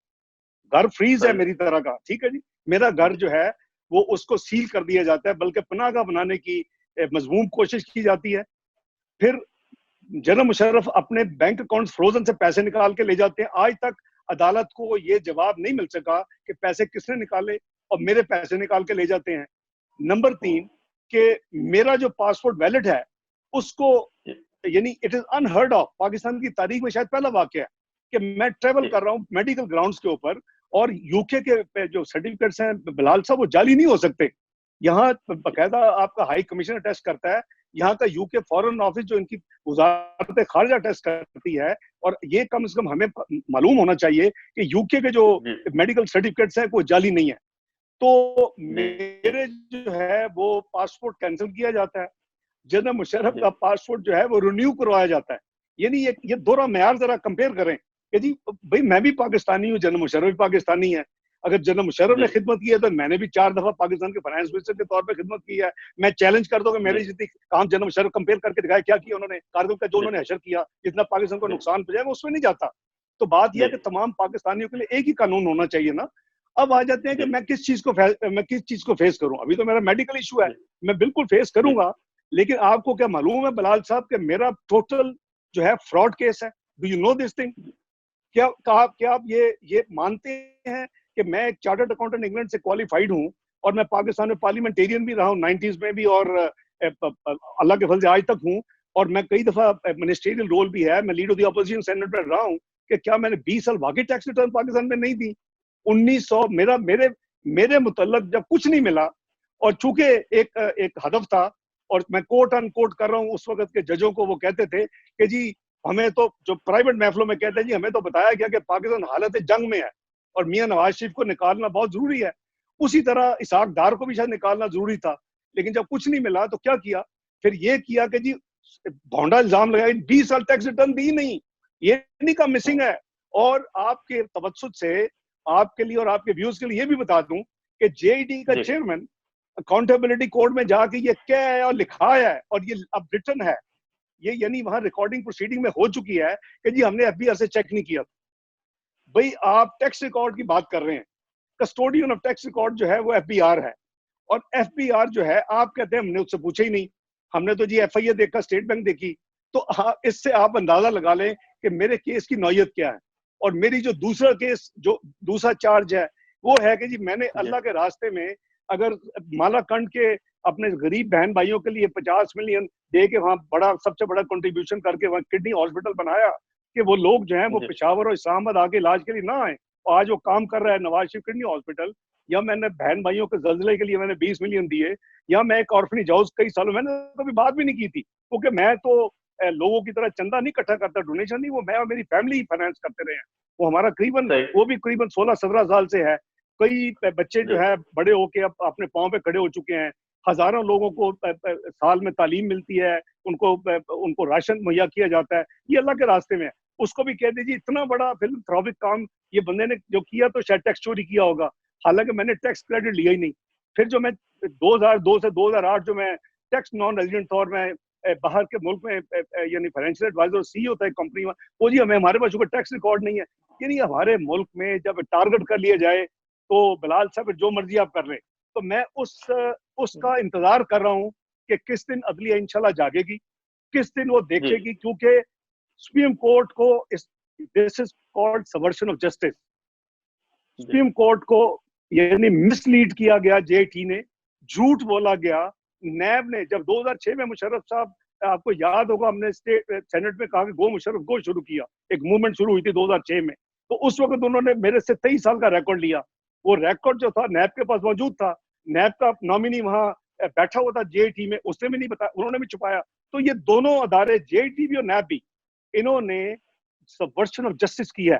گھر فریز ہے میری طرح کا, ٹھیک ہے جی, میرا گھر جو ہے وہ اس کو سیل کر دیا جاتا ہے, بلکہ پناہ گاہ بنانے کی مذموم کوشش کی جاتی ہے. پھر جنرل مشرف اپنے بینک اکاؤنٹ فروزن سے پیسے نکال کے لے جاتے ہیں. آج تک عدالت کو یہ جواب نہیں مل سکا کہ پیسے کس نے نکالے, اور میرے پیسے نکال کے لے جاتے ہیں. نمبر 3 کہ میرا جو پاسپورٹ ویلڈ ہے اس کو یعنی it is unheard of, Pakistan کی تاریخ میں شاید پہلا واقعہ ہے کہ میں ٹریول کر رہا ہوں میڈیکل گراؤنڈز کے اوپر, اور یو کے جو سرٹیفکیٹس ہیں بلال صاحب وہ جعلی نہیں ہو سکتے. یہاں باقاعدہ آپ کا ہائی کمشنر ٹیسٹ کرتا ہے, یہاں کا یو کے فورن آفس جو ان کی وزارت خارجہ ٹیسٹ کرتی ہے, اور یہ کم از کم ہمیں معلوم ہونا چاہیے کہ یو کے جو میڈیکل سرٹیفکیٹس ہیں وہ جعلی نہیں ہے. تو میرے جو ہے وہ پاسپورٹ کینسل کیا جاتا ہے, جنرل مشرف کا پاسپورٹ جو ہے وہ رینیو کروایا جاتا ہے. یعنی یہ دونوں معیار ذرا کمپیئر کریں کہ جی بھائی میں بھی پاکستانی ہوں, جنرل مشرف بھی پاکستانی ہے. اگر جنرل مشرف نے خدمت کی ہے تو میں نے بھی 4 دفعہ پاکستان کے فائنانس منسٹر کے طور پہ خدمت کی ہے. میں چیلنج کر دوں کہ میری جتنی کام جنرل مشرف کمپیئر کر کے دکھائے کیا کیا انہوں نے, کارگل کا جو انہوں نے حشر کیا, جتنا پاکستان کو نقصان پہنچایا وہ اس میں نہیں جاتا. تو بات یہ ہے کہ تمام پاکستانیوں کے لیے ایک ہی قانون ہونا چاہیے نا. اب آ جاتے ہیں کہ میں کس چیز کو فیس کروں. ابھی تو میرا میڈیکل ایشو ہے, میں بالکل فیس کروں گا, لیکن آپ کو کیا معلوم ہے بلال صاحب کہ میرا ٹوٹل جو ہے فراڈ کیس ہے. Do you know this thing? کیا آپ یہ مانتے ہیں کہ میں ایک چارٹرڈ اکاؤنٹنٹ انگلینڈ سے کوالیفائڈ ہوں, اور میں پاکستان میں پارلیمنٹیرین بھی رہا ہوں 90s میں بھی, اور اللہ کے فضل سے آج تک ہوں, اور میں کئی دفعہ منسٹریل رول بھی ہے, میں leader of the opposition senate میں رہا ہوں, کہ کیا میں نے 20 سال واقعی ٹیکس ریٹرن پاکستان میں نہیں دی؟ 1900 میرے متعلق جب کچھ نہیں ملا, اور چونکہ ایک ہدف تھا, اور میں کوٹ ان کوٹ کر رہا ہوں اس وقت کے ججوں کو, وہ کہتے تھے کہ جی ہمیں تو, جو پرائیویٹ محفلوں میں کہتے ہیں جی ہمیں تو بتایا گیا کہ پاکستان حالت جنگ میں ہے اور میاں نواز شریف کو نکالنا بہت ضروری ہے. اسی طرح اسحاق ڈار کو بھی شاید نکالنا ضروری تھا, لیکن جب کچھ نہیں ملا تو کیا کیا, پھر یہ کیا کہ جی بھونڈا الزام لگایا, 20 سال ٹیکس ریٹرن دی نہیں, یہ نہیں کا مسنگ ہے. اور آپ کے توسط سے آپ کے لیے اور آپ کے ویوز کے لیے یہ بھی بتا دوں کہ جے ای ڈی کا چیئرمین اکاؤنٹیبلٹی کوڈ میں جا کے یہ کیا ہے اور لکھا ہے, اور یہ اب ریٹن ہے, یہ یعنی وہاں ریکارڈنگ پروسیڈنگ میں ہو چکی ہے کہ جی ہم نے ایف بی آر سے چیک نہیں کیا. بھئی آپ ٹیکس ریکارڈ کی بات کر رہے ہیں, کسٹوڈین آف ٹیکس ریکارڈ جو ہے وہ ایف بی آر ہے, اور ایف بی آر جو ہے آپ کہتے ہیں ہم نے اس سے پوچھا ہی نہیں, ہم نے تو جی ایف آئی اے دیکھا, اسٹیٹ بینک دیکھی. تو اس سے آپ اندازہ لگا لیں کہ میرے کیس کی نوعیت کیا ہے. اور میری جو دوسرا کیس, جو دوسرا چارج ہے, وہ ہے کہ جی میں نے اللہ کے راستے میں اگر مالا کنڈ کے اپنے غریب بہن بھائیوں کے لیے 50 ملین دے کے وہاں سب سے بڑا کنٹریبیوشن کر کے وہاں کڈنی ہاسپٹل بنایا, کہ وہ لوگ جو ہیں وہ پشاور اور اسلام آباد آگے علاج کے لیے نہ آئیں, اور آج وہ کام کر رہا ہے نواز شریف کڈنی ہاسپٹل, یا میں نے بہن بھائیوں کے زلزلے کے لیے میں نے 20 ملین دیے, یا میں ایک آرفنیج ہاؤس کئی سالوں میں نے کبھی بات بھی نہیں کی تھی, کیونکہ میں تو لوگوں کی طرح چندہ نہیں اکٹھا کرتا, ڈونیشن نہیں, وہ میں اور میری فیملی ہی فائنانس کرتے رہے ہیں. وہ ہمارا وہ بھی قریباً 16-17 سال سے ہے. کئی بچے جو ہے بڑے ہو کے اب اپنے پاؤں پہ کھڑے ہو چکے ہیں, ہزاروں لوگوں کو سال میں تعلیم ملتی ہے, ان کو راشن مہیا کیا جاتا ہے, یہ اللہ کے راستے میں ہے. اس کو بھی کہہ دیجیے اتنا بڑا فلانتھروپک کام یہ بندے نے جو کیا, تو شاید ٹیکس چوری کیا ہوگا, حالانکہ میں نے ٹیکس کریڈٹ لیا ہی نہیں. پھر جو میں 2002 سے 2008 جو میں ٹیکس نان ریزیڈنٹ طور میں باہر کے ملک میں یعنی فائنینشیل ایڈوائزر سی ہوتا ہے کمپنی میں, وہ جی ہمارے پاس ٹیکس ریکارڈ نہیں ہے. یعنی ہمارے ملک میں جب ٹارگٹ کر لیا جائے تو بلال صاحب جو مرضی آپ کر رہے, تو میں اس کا انتظار کر رہا ہوں کہ کس دن عدلیہ انشاءاللہ جاگے گی, کس دن وہ دیکھے گی, کیونکہ سپریم کورٹ کو this is called subversion of justice. Supreme court کو یعنی مس لیڈ کیا گیا, جے ٹی نے جھوٹ بولا گیا. نیب نے جب 2006 میں مشرف صاحب, آپ کو یاد ہوگا ہم نے سینٹ میں کہا کہ گو مشرف گو شروع کیا, ایک موومنٹ شروع ہوئی تھی 2006 میں, تو اس وقت انہوں نے میرے سے 23 سال کا ریکارڈ لیا. وہ ریکارڈ جو تھا نیب کے پاس موجود تھا, نیب کا نامینی وہاں بیٹھا ہوا تھا جے ٹی میں, اس نے بھی نہیں بتایا, انہوں نے بھی چھپایا. تو یہ دونوں ادارے جے ٹی بھی اور نیب بھی, انہوں نے سبورشن آف جسٹس کی ہے.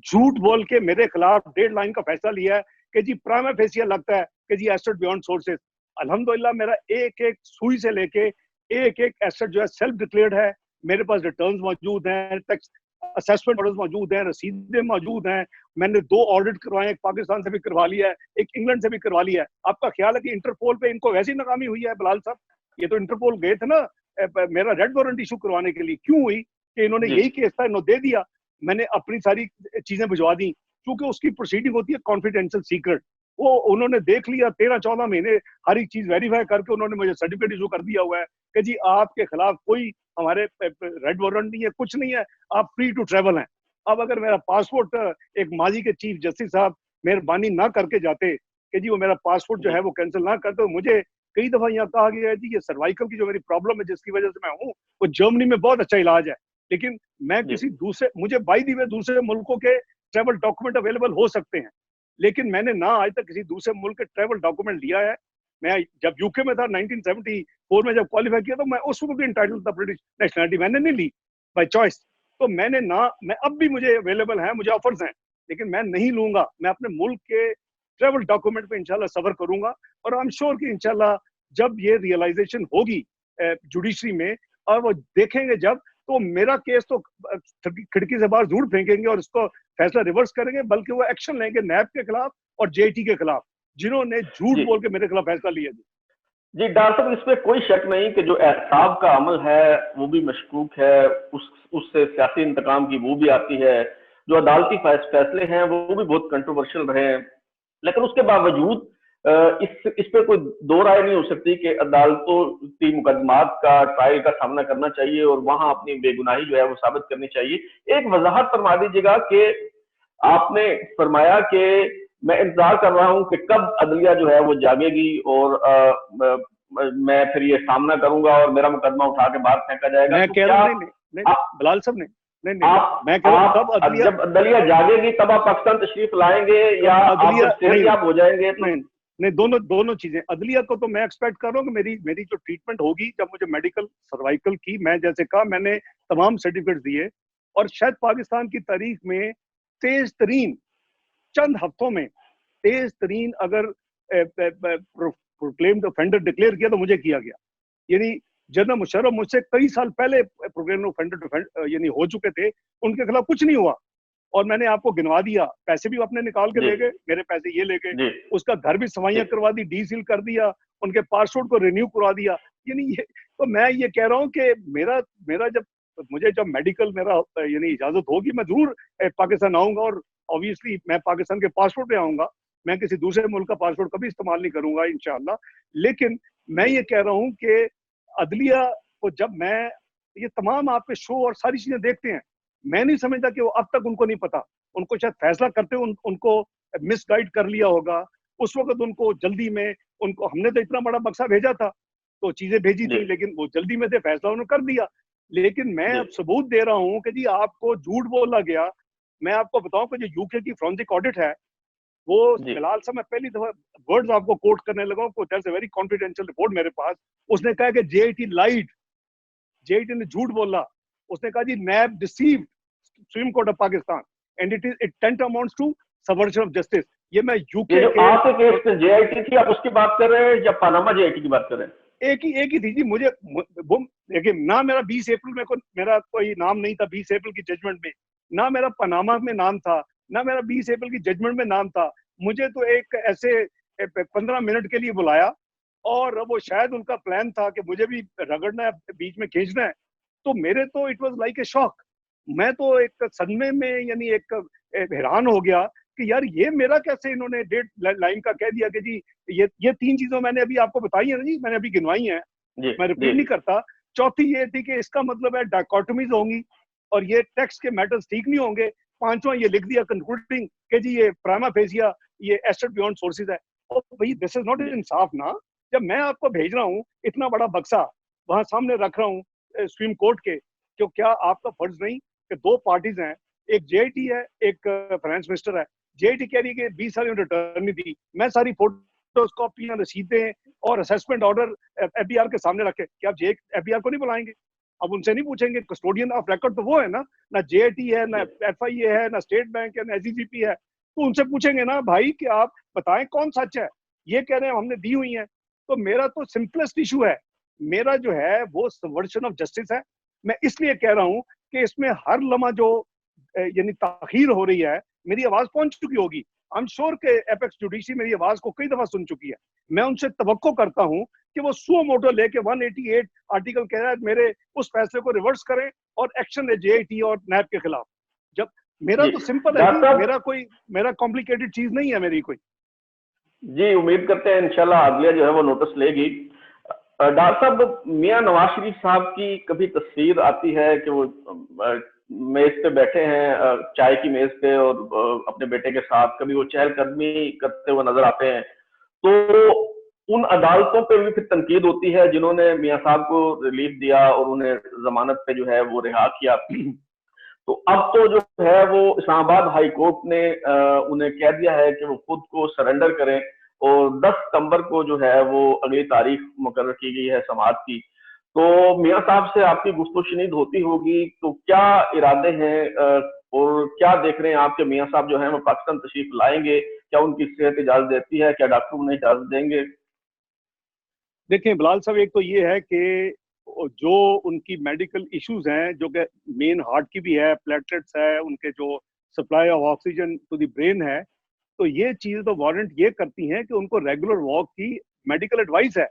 جھوٹ بول کے میرے خلاف 1.5 لائن کا فیصلہ لیا ہے کہ جی پرائما فیسیا لگتا ہے کہ جی ایسٹ بیونڈ سورسز. الحمدللہ میرا ایک سوئی سے لے کے ایک ایسٹ جو ہے سیلف ڈکلیئرڈ ہے. میرے پاس ریٹرنز موجود ہیں, ٹیکس اسیسمنٹ آرڈرز موجود ہیں, رسیدیں موجود ہیں. میں نے 2 آڈٹ کروائے, ایک پاکستان سے بھی کروا لیا ہے, ایک انگلینڈ سے بھی کروا لیا ہے. آپ کا خیال ہے کہ انٹرپول پہ ان کو ویسی ناکامی ہوئی ہے بلال صاحب؟ یہ تو انٹرپول گئے تھے نا میرا ریڈ وارنٹ ایشو کروانے کے لیے, کیوں ہوئی کہ انہوں نے یہی کیس تھا, انہوں نے دے دیا, میں نے اپنی ساری چیزیں بھجوا دی, کیونکہ اس کی پروسیڈنگ ہوتی ہے کانفیڈینشیل سیکرٹ. وہ انہوں نے دیکھ لیا 13-14 مہینے ہر ایک چیز ویریفائی کر کے انہوں نے مجھے سرٹیفکیٹ ایشو کر دیا ہوا ہے کہ جی آپ کے خلاف کوئی ہمارے ریڈ وارنٹ نہیں ہے, کچھ نہیں ہے, آپ فری ٹو ٹریول ہیں. اب اگر میرا پاسپورٹ ایک ماضی کے چیف جسٹس صاحب مہربانی نہ کر کے جاتے کہ جی وہ میرا پاسپورٹ جو ہے وہ کینسل نہ کرتے, تو مجھے کئی دفعہ یہاں کہا گیا ہے جی یہ سروائکل کی جو میری پرابلم ہے جس کی وجہ سے میں ہوں, وہ جرمنی میں بہت اچھا علاج ہے, لیکن میں کسی دوسرے, مجھے بائی دی وے دوسرے ملکوں کے ٹریول ڈاکومنٹ اویلیبل ہو سکتے ہیں, لیکن میں نے نہ آج تک کسی دوسرے ملک کے ٹریول ڈاکومنٹ لیا ہے. میں جب یو کے میں تھا 1974 میں جب کوالیفائی کیا تو میں اس وقت بھی انٹائٹل تھا برٹش نیشنلٹی, میں نے نہیں لی بائی چوائس. تو میں نے نہ, میں اب بھی مجھے اویلیبل ہیں, مجھے آفرز ہیں, لیکن میں نہیں لوں گا. میں اپنے ملک کے ٹریول ڈاکومنٹ پہ انشاءاللہ صبر کروں گا, اور آئی ایم شیور کہ انشاءاللہ جب یہ ریئلائزیشن ہوگی جوڈیشری میں اور وہ دیکھیں گے جب, تو میرا کیس تو کھڑکی سے باہر ضرور پھینکیں گے اور اس کو فیصلہ ریورس کریں گے, بلکہ وہ ایکشن لیں گے نیب کے خلاف اور جے ٹی کے خلاف جنہوں نے جھوٹ بول کے میرے خلاف فیصلہ لیا. جی ڈاکٹر صاحب, اس پہ کوئی شک نہیں کہ جو احتساب کا عمل ہے وہ بھی مشکوک ہے, اس سے سیاسی انتقام کی وہ بھی آتی ہے. جو عدالتی فیصلے ہیں وہ بھی بہت کنٹروورشل رہے ہیں، لیکن اس کے باوجود اس پہ کوئی دو رائے نہیں ہو سکتی کہ عدالتوں کی مقدمات کا ٹرائل کا سامنا کرنا چاہیے اور وہاں اپنی بے گناہی جو ہے وہ ثابت کرنی چاہیے۔ ایک وضاحت فرما دیجیے گا کہ آپ نے فرمایا کہ میں انتظار کر رہا ہوں کہ کب عدلیہ جو ہے وہ جاگے گی اور میں پھر یہ سامنا کروں گا اور میرا مقدمہ اٹھا کے باہر پھینکا جائے گا۔ میں کہہ رہا ہوں نہیں بلال صاحب میں کہہ رہا ہوں کب عدلیہ جب عدلیہ جاگے گی تب آپ پاکستان تشریف لائیں گے یا آپ صحتیاب ہو جائیں گے؟ نہیں، دونوں چیزیں۔ عدلیہ کو تو میں ایکسپیکٹ کر رہا ہوں کہ میری جو ٹریٹمنٹ ہوگی، جب مجھے میڈیکل سروائکل کی، میں جیسے کہا میں نے تمام سرٹیفکیٹ دیے، اور شاید پاکستان کی تاریخ میں تیز ترین چند ہفتوں میں تیز ترین اگر پروکلیمڈ offender ڈکلیئر کیا تو مجھے کیا گیا۔ یعنی جنرل مشرف مجھ سے کئی سال پہلے پروکلیمڈ offender یعنی ہو چکے تھے، ان کے خلاف کچھ نہیں ہوا، اور میں نے آپ کو گنوا دیا، پیسے بھی اپنے نکال کے لے گئے، میرے پیسے یہ لے گئے، اس کا گھر بھی سوائیاں کروا دی، ڈی سیل کر دیا، ان کے پاسپورٹ کو رینیو کروا دیا۔ یعنی یہ تو میں یہ کہہ رہا ہوں کہ میرا جب میڈیکل میرا یعنی اجازت ہوگی میں ضرور پاکستان آؤں گا، اور obviously میں پاکستان کے پاسپورٹ پہ آؤں گا، میں کسی دوسرے ملک کا پاسپورٹ کبھی استعمال نہیں کروں گا انشاءاللہ۔ لیکن میں یہ کہہ رہا ہوں کہ عدلیہ کو جب میں یہ تمام آپ کے شو اور ساری چیزیں دیکھتے ہیں، میں نہیں سمجھتا کہ وہ اب تک ان کو نہیں پتا، ان کو شاید فیصلہ کرتے ان کو مس گائیڈ کر لیا ہوگا اس وقت، ان کو جلدی میں ان کو ہم نے تو اتنا بڑا بکسا بھیجا تھا تو چیزیں بھیجی تھی، لیکن وہ جلدی میں سے فیصلہ انہوں نے کر دیا۔ لیکن میں اب ثبوت دے رہا ہوں کہ جی آپ کو جھوٹ بولا گیا۔ میں آپ کو بتاؤں کہ جو یو کے کی فورینسک آڈٹ ہے، وہ بلال صاحب میں پہلی دفعہ ورڈز آپ کو کوٹ کرنے لگا ہوں، there's a very confidential report میرے پاس، اس نے کہا کہ جے I T لائڈ، J I T نے جھوٹ بولا، اس نے کہا جی NAB deceived supreme court of Pakistan and it tantamounts to subversion of justice۔ یہ میں یو کے آپ کے کیس میں جے آئی ٹی تھی، آپ اس کی بات کر رہے ہیں یا پاناما جے آئی ٹی کی بات کر رہے ہیں؟ ایک ہی تھی جی۔ مجھے لیکن نہ میرا 20 اپریل میں میرا کوئی نام نہیں تھا 20 اپریل کی ججمنٹ میں، نہ میرا پاناما میں نام تھا، نہ میرا 20 اپریل کی ججمنٹ میں نام تھا۔ مجھے تو ایک ایسے 15 منٹ کے لیے بلایا، اور وہ شاید ان کا پلان تھا کہ مجھے بھی رگڑنا ہے، بیچ میں کھینچنا ہے، تو میرے تو اٹ واز لائک اے شاک۔ میں تو ایک صدمے میں یعنی ایک حیران ہو گیا کہ یار یہ میرا کیسے انہوں نے ڈیٹ لائن کا کہہ دیا کہ جی یہ 3 چیزوں میں نے ابھی آپ کو بتائی ہیں نا جی، میں نے ابھی گنوائی ہیں، میں ریپیٹ نہیں کرتا۔ چوتھی یہ تھی کہ اس کا مطلب ہے ڈائکوٹمیز ہوں گی اور یہ ٹیکس کے میٹرز ٹھیک نہیں ہوں گے۔ پانچواں یہ لکھ دیا کنکلوڈنگ کہ جی یہ پرائما فیسیا یہ ایسٹ بیونڈ سورسز ہے۔ اور بھائی دس از ناٹ انصاف نا، جب میں آپ کو بھیج رہا ہوں اتنا بڑا بکسا وہاں سامنے رکھ رہا ہوں سپریم کورٹ کے، کہ کیا آپ کا فرض نہیں کہ 2 پارٹیز ہیں، ایک جے آئی ٹی ہے، ایک فائنانس منسٹر ہے۔ جے آئی ٹی کہہ رہی ہے کہ 20 سال انہوں نے ریٹرن نہیں دی، میں ساری فوٹوز کاپیاں رسیدیں اور assessment order F B R کے سامنے رکھے، کیا آپ ایف بی آر کو نہیں بلائیں گے؟ اب ان سے نہیں پوچھیں گے؟ کسٹوڈین آف ریکارڈ تو وہ ہے نا، نہ جے آئی ٹی ہے، نہ ایف آئی اے ہے، نہ اسٹیٹ بینک ہے، نہ ایس سی جی پی ہے، تو ان سے پوچھیں گے نا بھائی کہ آپ بتائیں کون سچ ہے؟ یہ کہہ رہے ہیں ہم نے دی ہوئی ہیں۔ تو میرا تو سمپلسٹ ایشو ہے، میرا جو ہے وہ سبورشن آف جسٹس ہے۔ میں اس لیے کہہ رہا ہوں کہ اس میں ہر لمحہ جو یعنی تاخیر ہو رہی ہے، میری آواز پہنچ چکی ہوگی، I'm sure کہ ایپیکس جوڈیشری میری آواز کو کئی دفعہ سن چکی ہے۔ میں ان سے توقع کرتا ہوں کہ وہ سو موٹو لے کے 188 آرٹیکل کہہ رہا ہے میرے اس فیصلے کو ریورس کریں اور ایکشن لے جے آئی ٹی اور نیب کے خلاف۔ جب میرا تو سمپل ہے، میرا کمپلیکیٹڈ چیز نہیں ہے میری کوئی۔ جی امید کرتے ہیں انشاءاللہ عدلیہ جو ہے وہ نوٹس لے گی۔ ڈاکٹر صاحب، میاں نواز شریف صاحب کی کبھی تصویر آتی ہے کہ وہ میز پہ بیٹھے ہیں، چائے کی میز پہ، اور اپنے بیٹے کے ساتھ، کبھی وہ چہل قدمی کرتے ہوئے نظر آتے ہیں، تو ان عدالتوں پہ بھی پھر تنقید ہوتی ہے جنہوں نے میاں صاحب کو ریلیف دیا اور انہیں ضمانت پہ جو ہے وہ رہا کیا۔ تو اب تو جو ہے وہ اسلام آباد ہائی کورٹ نے انہیں کہہ دیا ہے کہ وہ خود کو سرنڈر کریں، اور 10 ستمبر کو جو ہے وہ اگلی تاریخ مقرر کی گئی ہے سماعت کی۔ تو میاں صاحب سے آپ کی گفت و شنید ہوتی ہوگی، تو کیا ارادے ہیں اور کیا دیکھ رہے ہیں آپ کے میاں صاحب جو ہیں وہ پاکستان تشریف لائیں گے؟ کیا ان کی صحت اجازت دیتی ہے؟ کیا ڈاکٹر انہیں اجازت دیں گے؟ دیکھیں بلال صاحب، ایک تو یہ ہے کہ جو ان کی میڈیکل ایشوز ہیں، جو کہ مین ہارٹ کی بھی ہے، پلیٹلیٹس ہے، ان کے جو supply of oxygen to the brain ہے، تو یہ چیز تو وارنٹ یہ کرتی ہیں کہ ان کو ریگولر واک کی میڈیکل ایڈوائس ہے۔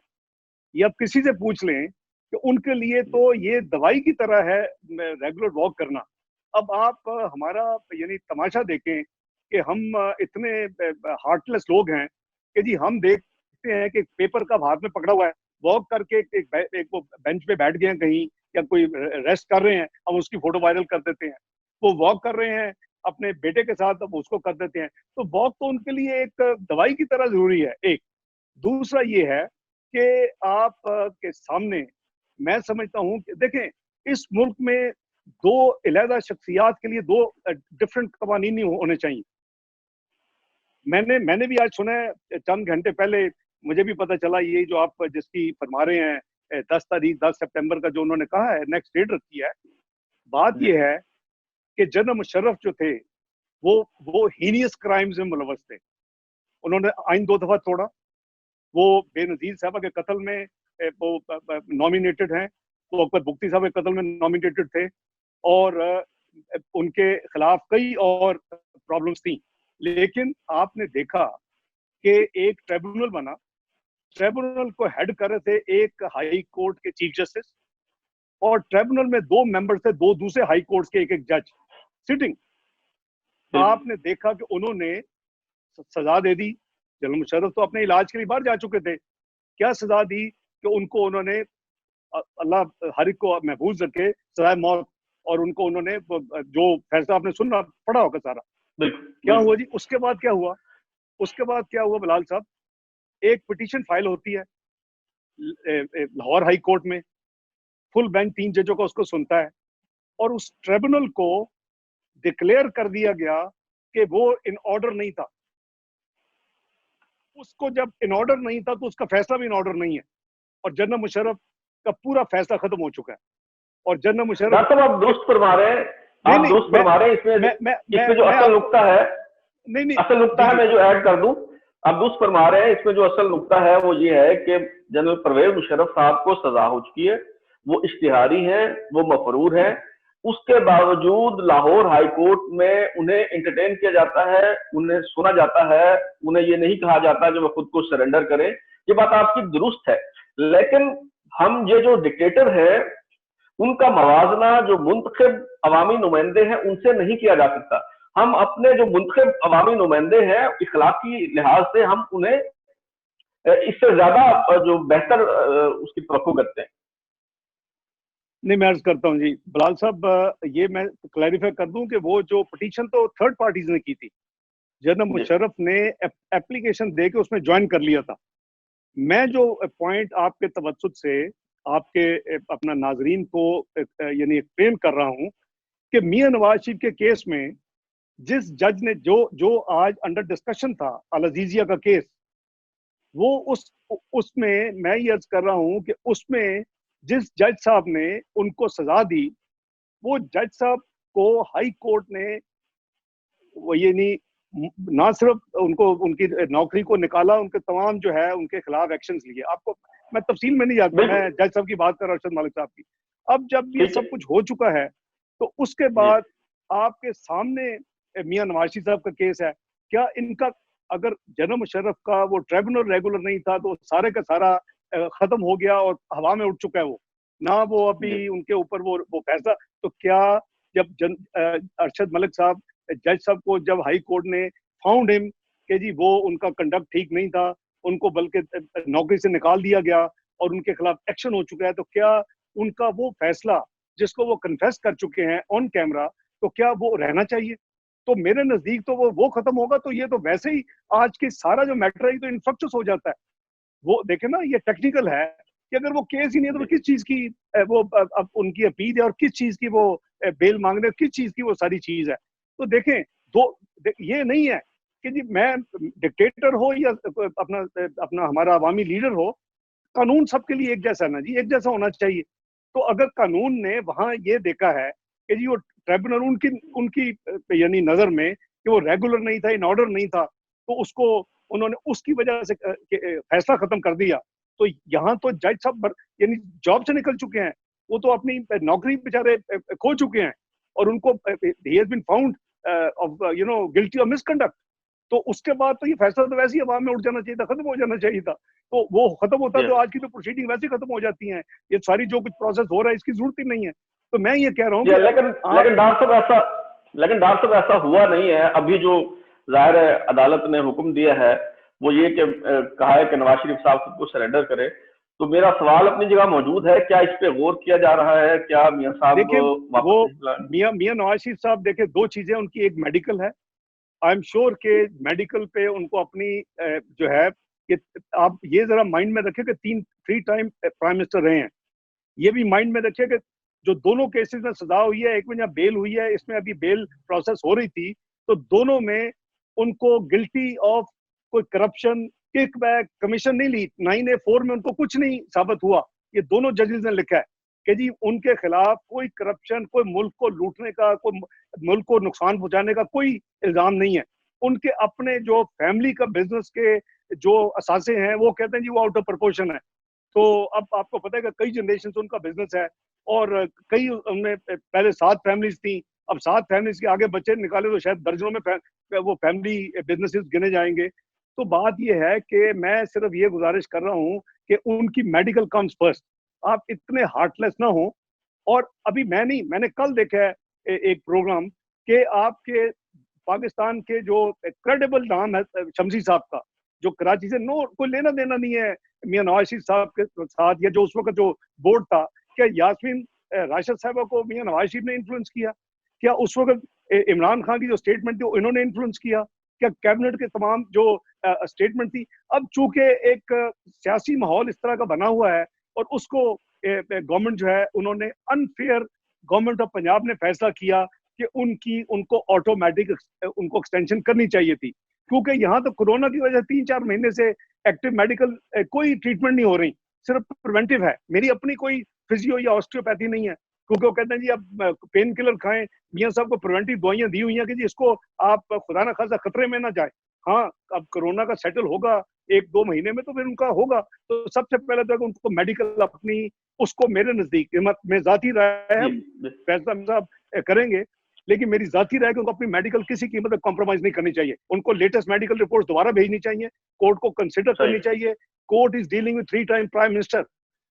یہ آپ کسی سے پوچھ لیں کہ ان کے لیے تو یہ دوائی کی طرح ہے ریگولر واک کرنا۔ اب آپ ہمارا یعنی تماشا دیکھیں کہ ہم اتنے ہارٹ لیس لوگ ہیں کہ جی ہم دیکھتے ہیں کہ پیپر کا ہاتھ میں پکڑا ہوا ہے, واک کر کے ایک وہ بینچ پہ بیٹھ گئے ہیں کہیں یا کوئی ریسٹ کر رہے ہیں, ہم اس کی فوٹو وائرل کر دیتے ہیں. وہ واک کر رہے ہیں اپنے بیٹے کے ساتھ, اب اس کو کر دیتے ہیں. تو واک تو ان کے لیے ایک دوائی کی طرح ضروری ہے. ایک دوسرا یہ ہے کہ آپ کے سامنے میں سمجھتا ہوں کہ دیکھیں اس ملک میں دو علیحدہ شخصیات کے لیے دو ڈفرنٹ قوانین ہونے چاہیے. میں نے بھی آج سنا ہے چند گھنٹے پہلے, مجھے بھی پتہ چلا یہ جو آپ جس کی فرما رہے ہیں 10 سپٹمبر کا جو انہوں نے کہا ہے نیکسٹ ڈیٹ رکھی ہے. بات یہ ہے کہ جنرل مشرف جو تھے وہ ہینیس کرائمز میں ملوث تھے. انہوں نے آئین 2 دفعہ توڑا, وہ بے نظیر صاحبہ کے قتل میں وہ نامینیٹڈ ہیں, وہ اکبر بگٹی صاحب کے قتل میں نامینیٹڈ تھے, اور ان کے خلاف کئی اور پرابلمز تھیں. لیکن آپ نے دیکھا کہ ایک ٹریبونل بنا, ٹریبونل کو ہیڈ کر رہے تھے ایک ہائی کورٹ کے چیف جسٹس, اور ٹریبونل میں 2 ممبر تھے 2 دوسرے ہائی کورٹس کے ایک جج سٹنگ. آپ نے دیکھا کہ انہوں نے سزا دے دی. جنرل مشرف تو اپنے علاج کے لیے باہر جا چکے تھے, کیا سزا دی کہ ان کو انہوں نے, اللہ ہر ایک کو محفوظ رکھے, سزائے موت, اور ان کو انہوں نے جو فیصلہ آپ نے سننا پڑا ہوگا سارا. کیا ہوا جی اس کے بعد کیا ہوا؟ اس کے بعد کیا ہوا بلال صاحب, ایک پٹیشن فائل ہوتی ہے لاہور ہائی کورٹ میں, فل بینچ 3 ججوں کا اس کو سنتا ہے, اور اس ٹریبونل کو ڈکلیئر کر دیا گیا کہ وہ ان آرڈر نہیں تھا. اس کو جب ان آرڈر نہیں تھا تو اس کا فیصلہ بھی ان آرڈر نہیں ہے, اور جنرل مشرف کا پورا فیصلہ ختم ہو چکا ہے. اور جنرل مشرف ڈاکٹر صاحب آپ درست فرما رہے ہیں, آپ درست فرما رہے ہیں. اس میں جو اصل نقطہ ہے, اصل نقطہ ہے, میں جو ایڈ کر دوں, آپ درست فرما رہے ہیں. اس میں جو اصل نقطہ ہے وہ یہ ہے کہ جنرل پرویز مشرف صاحب کو سزا ہو چکی ہے, وہ اشتہاری ہیں, وہ مفرور ہیں. اس کے باوجود لاہور ہائی کورٹ میں انہیں انٹرٹین کیا جاتا ہے, انہیں سنا جاتا ہے, انہیں یہ نہیں کہا جاتا کہ وہ خود کو سرنڈر کریں. یہ بات آپ کی درست ہے, لیکن ہم یہ جو ڈکٹیٹر ہیں ان کا موازنہ جو منتخب عوامی نمائندے ہیں ان سے نہیں کیا جا سکتا. ہم اپنے جو منتخب عوامی نمائندے ہیں اخلاقی لحاظ سے ہم انہیں اس سے زیادہ جو بہتر اس کی توقع کرتے ہیں. نہیں, میں عرض کرتا ہوں جی بلال صاحب, یہ میں کلیریفائی کر دوں کہ وہ جو پٹیشن تو تھرڈ پارٹیز نے کی تھی, جنرل مشرف نے اپلیکیشن دے کے اس میں جوائن کر لیا تھا. میں جو پوائنٹ آپ کے توسط سے آپ کے اپنا ناظرین کو یعنی ایکسپلین کر رہا ہوں کہ میاں نواز شریف کے کیس میں جس جج نے جو آج انڈر ڈسکشن تھا العزیزیہ کا کیس, وہ اس میں یہ عرض کر رہا ہوں کہ اس میں جس جج صاحب نے ان کو سزا دی, وہ جج صاحب کو ہائی کورٹ نے وہ یعنی نہ صرف ان کی نوکری کو نکالا, ان کے تمام جو ہے ان کے خلاف ایکشنز لیے. آپ کو میں تفصیل میں نہیں جاتا, میں جج صاحب کی بات کر رہا ہوں, ارشد مالک صاحب کی. اب جب یہ سب کچھ ہو چکا ہے تو اس کے بعد آپ کے سامنے میاں نواز شریف صاحب کا کیس ہے. کیا ان کا اگر جنرل مشرف کا وہ ٹریبونل ریگولر نہیں تھا تو سارے کا سارا ختم ہو گیا اور ہوا میں اٹھ چکا ہے, وہ نہ وہ ابھی ان کے اوپر وہ فیصلہ. تو کیا جب ارشد ملک صاحب جج صاحب کو جب ہائی کورٹ نے فاؤنڈ ہم کہ جی وہ ان کا کنڈکٹ ٹھیک نہیں تھا, ان کو بلکہ نوکری سے نکال دیا گیا اور ان کے خلاف ایکشن ہو چکا ہے, تو کیا ان کا وہ فیصلہ جس کو وہ کنفیس کر چکے ہیں آن کیمرہ, تو کیا وہ رہنا چاہیے؟ تو میرے نزدیک تو وہ ختم ہوگا. تو یہ تو ویسے ہی آج کے سارا جو میٹر ہے تو انفرکچس ہو جاتا ہے. وہ دیکھیں نا, یہ ٹیکنیکل ہے کہ اگر وہ کیس ہی نہیں ہے تو کس چیز کی وہ اب ان کی اپیل ہے, اور کس چیز کی وہ بیل مانگ رہے, کس چیز کی وہ ساری چیز ہے. تو دیکھیں یہ نہیں ہے کہ جی میں ڈکٹیٹر ہو یا اپنا ہمارا عوامی لیڈر ہو, قانون سب کے لیے ایک جیسا ہے نا جی, ایک جیسا ہونا چاہیے. تو اگر قانون نے وہاں یہ دیکھا ہے کہ جی وہ ٹریبونل ان کی یعنی نظر میں کہ وہ ریگولر نہیں تھا, ان آرڈر نہیں تھا, تو اس کو انہوں نے اس کی وجہ سے فیصلہ ختم کر دیا. تو یہاں تو جج صاحب یعنی جاب سے نکل چکے ہیں, وہ تو اپنی نوکری بیچارے کھو چکے ہیں, اور ان کو he has been found guilty of misconduct. تو اس کے بعد تو یہ فیصلہ تو ویسے ہی عوام میں اٹھ جانا چاہیے تھا, ختم ہو جانا چاہیے تھا. تو وہ ختم ہوتا تو آج کی تو پروسیڈنگ ویسے ختم ہو جاتی ہیں. یہ ساری جو کچھ پروسیس ہو رہا ہے اس کی ضرورت ہی نہیں ہے. تو میں یہ کہہ رہا ہوں کہ لیکن ڈاکٹر صاحب ایسا ہوا نہیں ہے. ابھی جو ظاہر ہے عدالت نے حکم دیا ہے وہ یہ کہ کہا ہے کہ نواز شریف صاحب خود کو سرنڈر کرے. تو میرا سوال اپنی جگہ موجود ہے, کیا اس پہ غور کیا جا رہا ہے؟ کیا میاں صاحب دیکھیں وہ واپس میاں نواز شریف صاحب دیکھیں دو چیزیں ان کی, ایک میڈیکل ہے. آئی ایم شیور کہ میڈیکل پہ ان کو اپنی جو ہے کہ آپ یہ ذرا مائنڈ میں رکھیں کہ 3 ٹائم پرائم منسٹر رہے ہیں. یہ بھی مائنڈ میں رکھیں کہ جو دونوں کیسز میں سزا ہوئی ہے, ایک میں جہاں بیل ہوئی ہے, اس میں ابھی بیل پروسیس ہو رہی تھی, تو دونوں میں ان کو گلٹی آف کوئی کرپشن, کک بیک, کمیشن نہیں لی. 9A4 میں ان کو کچھ نہیں ثابت ہوا. یہ دونوں ججز نے لکھا ہے کہ جی ان کے خلاف کوئی کرپشن, کوئی ملک کو لوٹنے کا, کوئی ملک کو نقصان پہنچانے کا کوئی الزام نہیں ہے. ان کے اپنے جو فیملی کا بزنس کے جو اثاثے ہیں وہ کہتے ہیں جی وہ آؤٹ آف پرپورشن ہے. تو اب آپ کو پتہ ہے کہ کئی جنریشن سے ان کا بزنس ہے, اور کئی ان میں پہلے 7 فیملیز تھیں, اب 7 فیملیز کے آگے بچے نکالے تو شاید درجنوں میں وہ فیملی بزنسز گنے جائیں گے. تو بات یہ ہے کہ میں صرف یہ گزارش کر رہا ہوں کہ ان کی میڈیکل کمز فرسٹ. آپ اتنے ہارٹ لیس نہ ہوں. اور ابھی میں نے کل دیکھا ہے ایک پروگرام کہ آپ کے پاکستان کے جو کریڈیبل نام ہے شمسی صاحب کا, جو کراچی سے کوئی لینا دینا نہیں ہے میاں نواز شریف صاحب کے ساتھ, یا جو اس وقت جو بورڈ تھا, کیا یاسمین راشد صاحبہ کو میاں نواز شریف نے انفلوئنس کیا؟ کیا اس وقت عمران خان کی جو اسٹیٹمنٹ تھی انہوں نے انفلوئنس کیا؟ کیا کیبنٹ کے تمام جو اسٹیٹمنٹ تھی؟ اب چونکہ ایک سیاسی ماحول اس طرح کا بنا ہوا ہے, اور اس کو گورنمنٹ جو ہے انہوں نے انفیئر, گورنمنٹ آف پنجاب نے فیصلہ کیا کہ ان کو آٹومیٹک ان کو ایکسٹینشن کرنی چاہیے تھی, کیونکہ یہاں تو کورونا کی وجہ سے 3-4 مہینے سے ایکٹیو میڈیکل کوئی ٹریٹمنٹ نہیں ہو رہی, صرف پریونٹیو ہے. میری اپنی کوئی فزیو یا آسٹریوپیتھی نہیں ہے, کیونکہ وہ کہتے ہیں جی اب پین کلر کھائیں. میاں صاحب کو پریونٹیو دوائیاں دی ہوئی ہیں کہ جی اس کو آپ خدا نہ خاصا خطرے میں نہ جائیں. ہاں اب کورونا کا سیٹل ہوگا 1-2 مہینے میں تو پھر ان کا ہوگا. تو سب سے پہلے تو ان کو میڈیکل اپنی, اس کو میرے نزدیک میں ذاتی رائے ہے, فیصلہ صاحب کریں گے, لیکن میری ذاتی رائے کہ ان کو اپنی میڈیکل کسی قیمت پہ کمپرومائز نہیں کرنی چاہیے. ان کو لیٹسٹ میڈیکل رپورٹ دوبارہ بھیجنی چاہیے, کورٹ کو کنسیڈر کرنی چاہیے. Court is dealing with 3 time prime minister,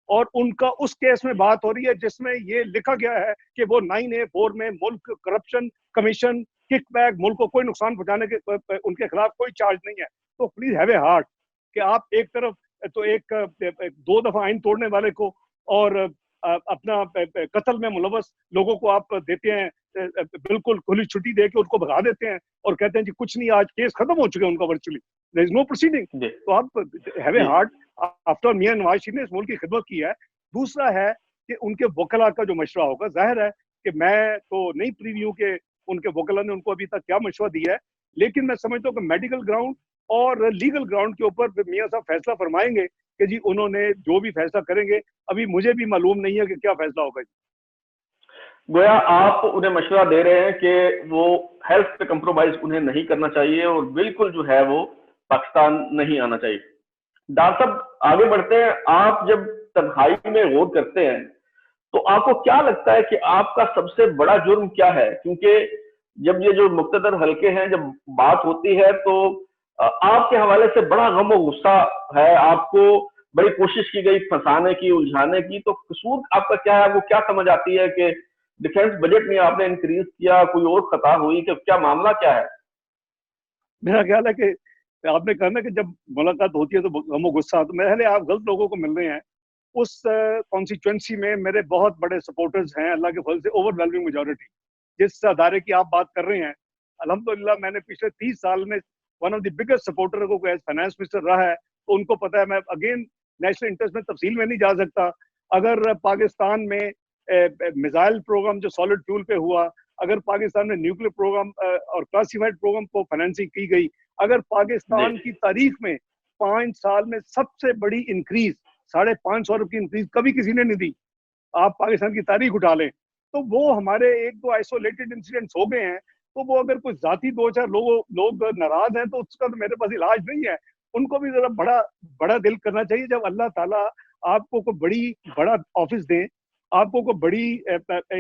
اور ان کا اس کیس میں بات ہو رہی ہے جس میں یہ لکھا گیا ہے کہ وہ 9A4 میں ملک کرپشن, کمیشن, کک بیک, ملک کو کوئی نقصان پہنچانے کے ان کے خلاف کوئی چارج نہیں ہے. تو پلیز ہیو اے ہارٹ کہ آپ ایک طرف تو ایک 2 دفعہ آئین توڑنے والے کو اور اپنا قتل میں ملوث لوگوں کو آپ دیتے ہیں بالکل کھلی چھٹی دے کے ان کو بھگا دیتے ہیں, اور کہتے ہیں جی کچھ نہیں, آج کیس ختم ہو چکے ہیں ان کا virtually, there is no proceeding. تو آپ have a heart. After Mian Nawaz Sharif نے اس ملک کی خدمت کی ہے. دوسرا ہے کہ ان کے وکلا کا جو مشورہ ہوگا, ظاہر ہے کہ میں تو نہیں پریویو کہ ان کے وکلا نے ان کو ابھی تک کیا مشورہ دیا ہے, لیکن میں سمجھتا ہوں کہ میڈیکل گراؤنڈ اور لیگل گراؤنڈ کے اوپر میاں صاحب فیصلہ فرمائیں گے کہ جی انہوں نے جو بھی فیصلہ کریں گے. ابھی مجھے بھی معلوم نہیں ہے کہ کیا فیصلہ ہوگا. گویا آپ انہیں مشورہ دے رہے ہیں کہ وہ ہیلتھ پہ کمپرومائز انہیں نہیں کرنا چاہیے اور بالکل جو ہے وہ پاکستان نہیں آنا چاہیے. ڈاکٹر صاحب آگے بڑھتے ہیں. آپ جب تنہائی میں غور کرتے ہیں تو آپ کو کیا لگتا ہے کہ آپ کا سب سے بڑا جرم کیا ہے؟ کیونکہ جب یہ جو مقتدر حلقے ہیں جب بات ہوتی ہے تو آپ کے حوالے سے بڑا غم و غصہ ہے, آپ کو بڑی کوشش کی گئی پھنسانے کی, الجھانے کی. تو قصور آپ کا کیا ہے؟ وہ کیا سمجھ آتی ہے کہ ڈیفینس بجٹ میں آپ نے انکریز کیا, کوئی اور خطا ہوئی, کہ کیا معاملہ کیا ہے؟ میرا خیال ہے کہ آپ نے کہا نا کہ جب ملاقات ہوتی ہے تو غم و غصہ, تو میرے آپ غلط لوگوں کو مل رہے ہیں. اس کانسٹیچوئنسی میں میرے بہت بڑے سپورٹرز ہیں, اللہ کے فضل سے اوور ویلمنگ میجورٹی. جس ادارے کی آپ بات کر رہے ہیں, الحمدللہ میں نے پچھلے 30 سال میں one of the biggest supporter کو ایز فائنانس منسٹر رہا ہے. تو ان کو پتا ہے, میں اگین نیشنل انٹرسٹ میں تفصیل میں نہیں جا سکتا. اگر پاکستان میں میزائل پروگرام جو سالڈ فیول پہ ہوا, اگر پاکستان میں نیوکلیر پروگرام اور کلاسیفائڈ پروگرام کو فائنینسنگ کی گئی, اگر پاکستان کی تاریخ میں 5 سال میں سب سے بڑی انکریز 550 ارب کی انکریز کبھی کسی نے نہیں دی, آپ پاکستان کی تاریخ اٹھا لیں, تو وہ ہمارے 1-2 آئسولیٹڈ انسیڈنٹس ہو گئے ہیں. تو وہ اگر کوئی ذاتی 2-4 لوگ ناراض ہیں تو اس کا تو میرے پاس علاج نہیں ہے. ان کو بھی ذرا بڑا دل کرنا چاہیے. جب اللہ تعالیٰ آپ کو کوئی بڑا آفس دیں, آپ کو کوئی بڑی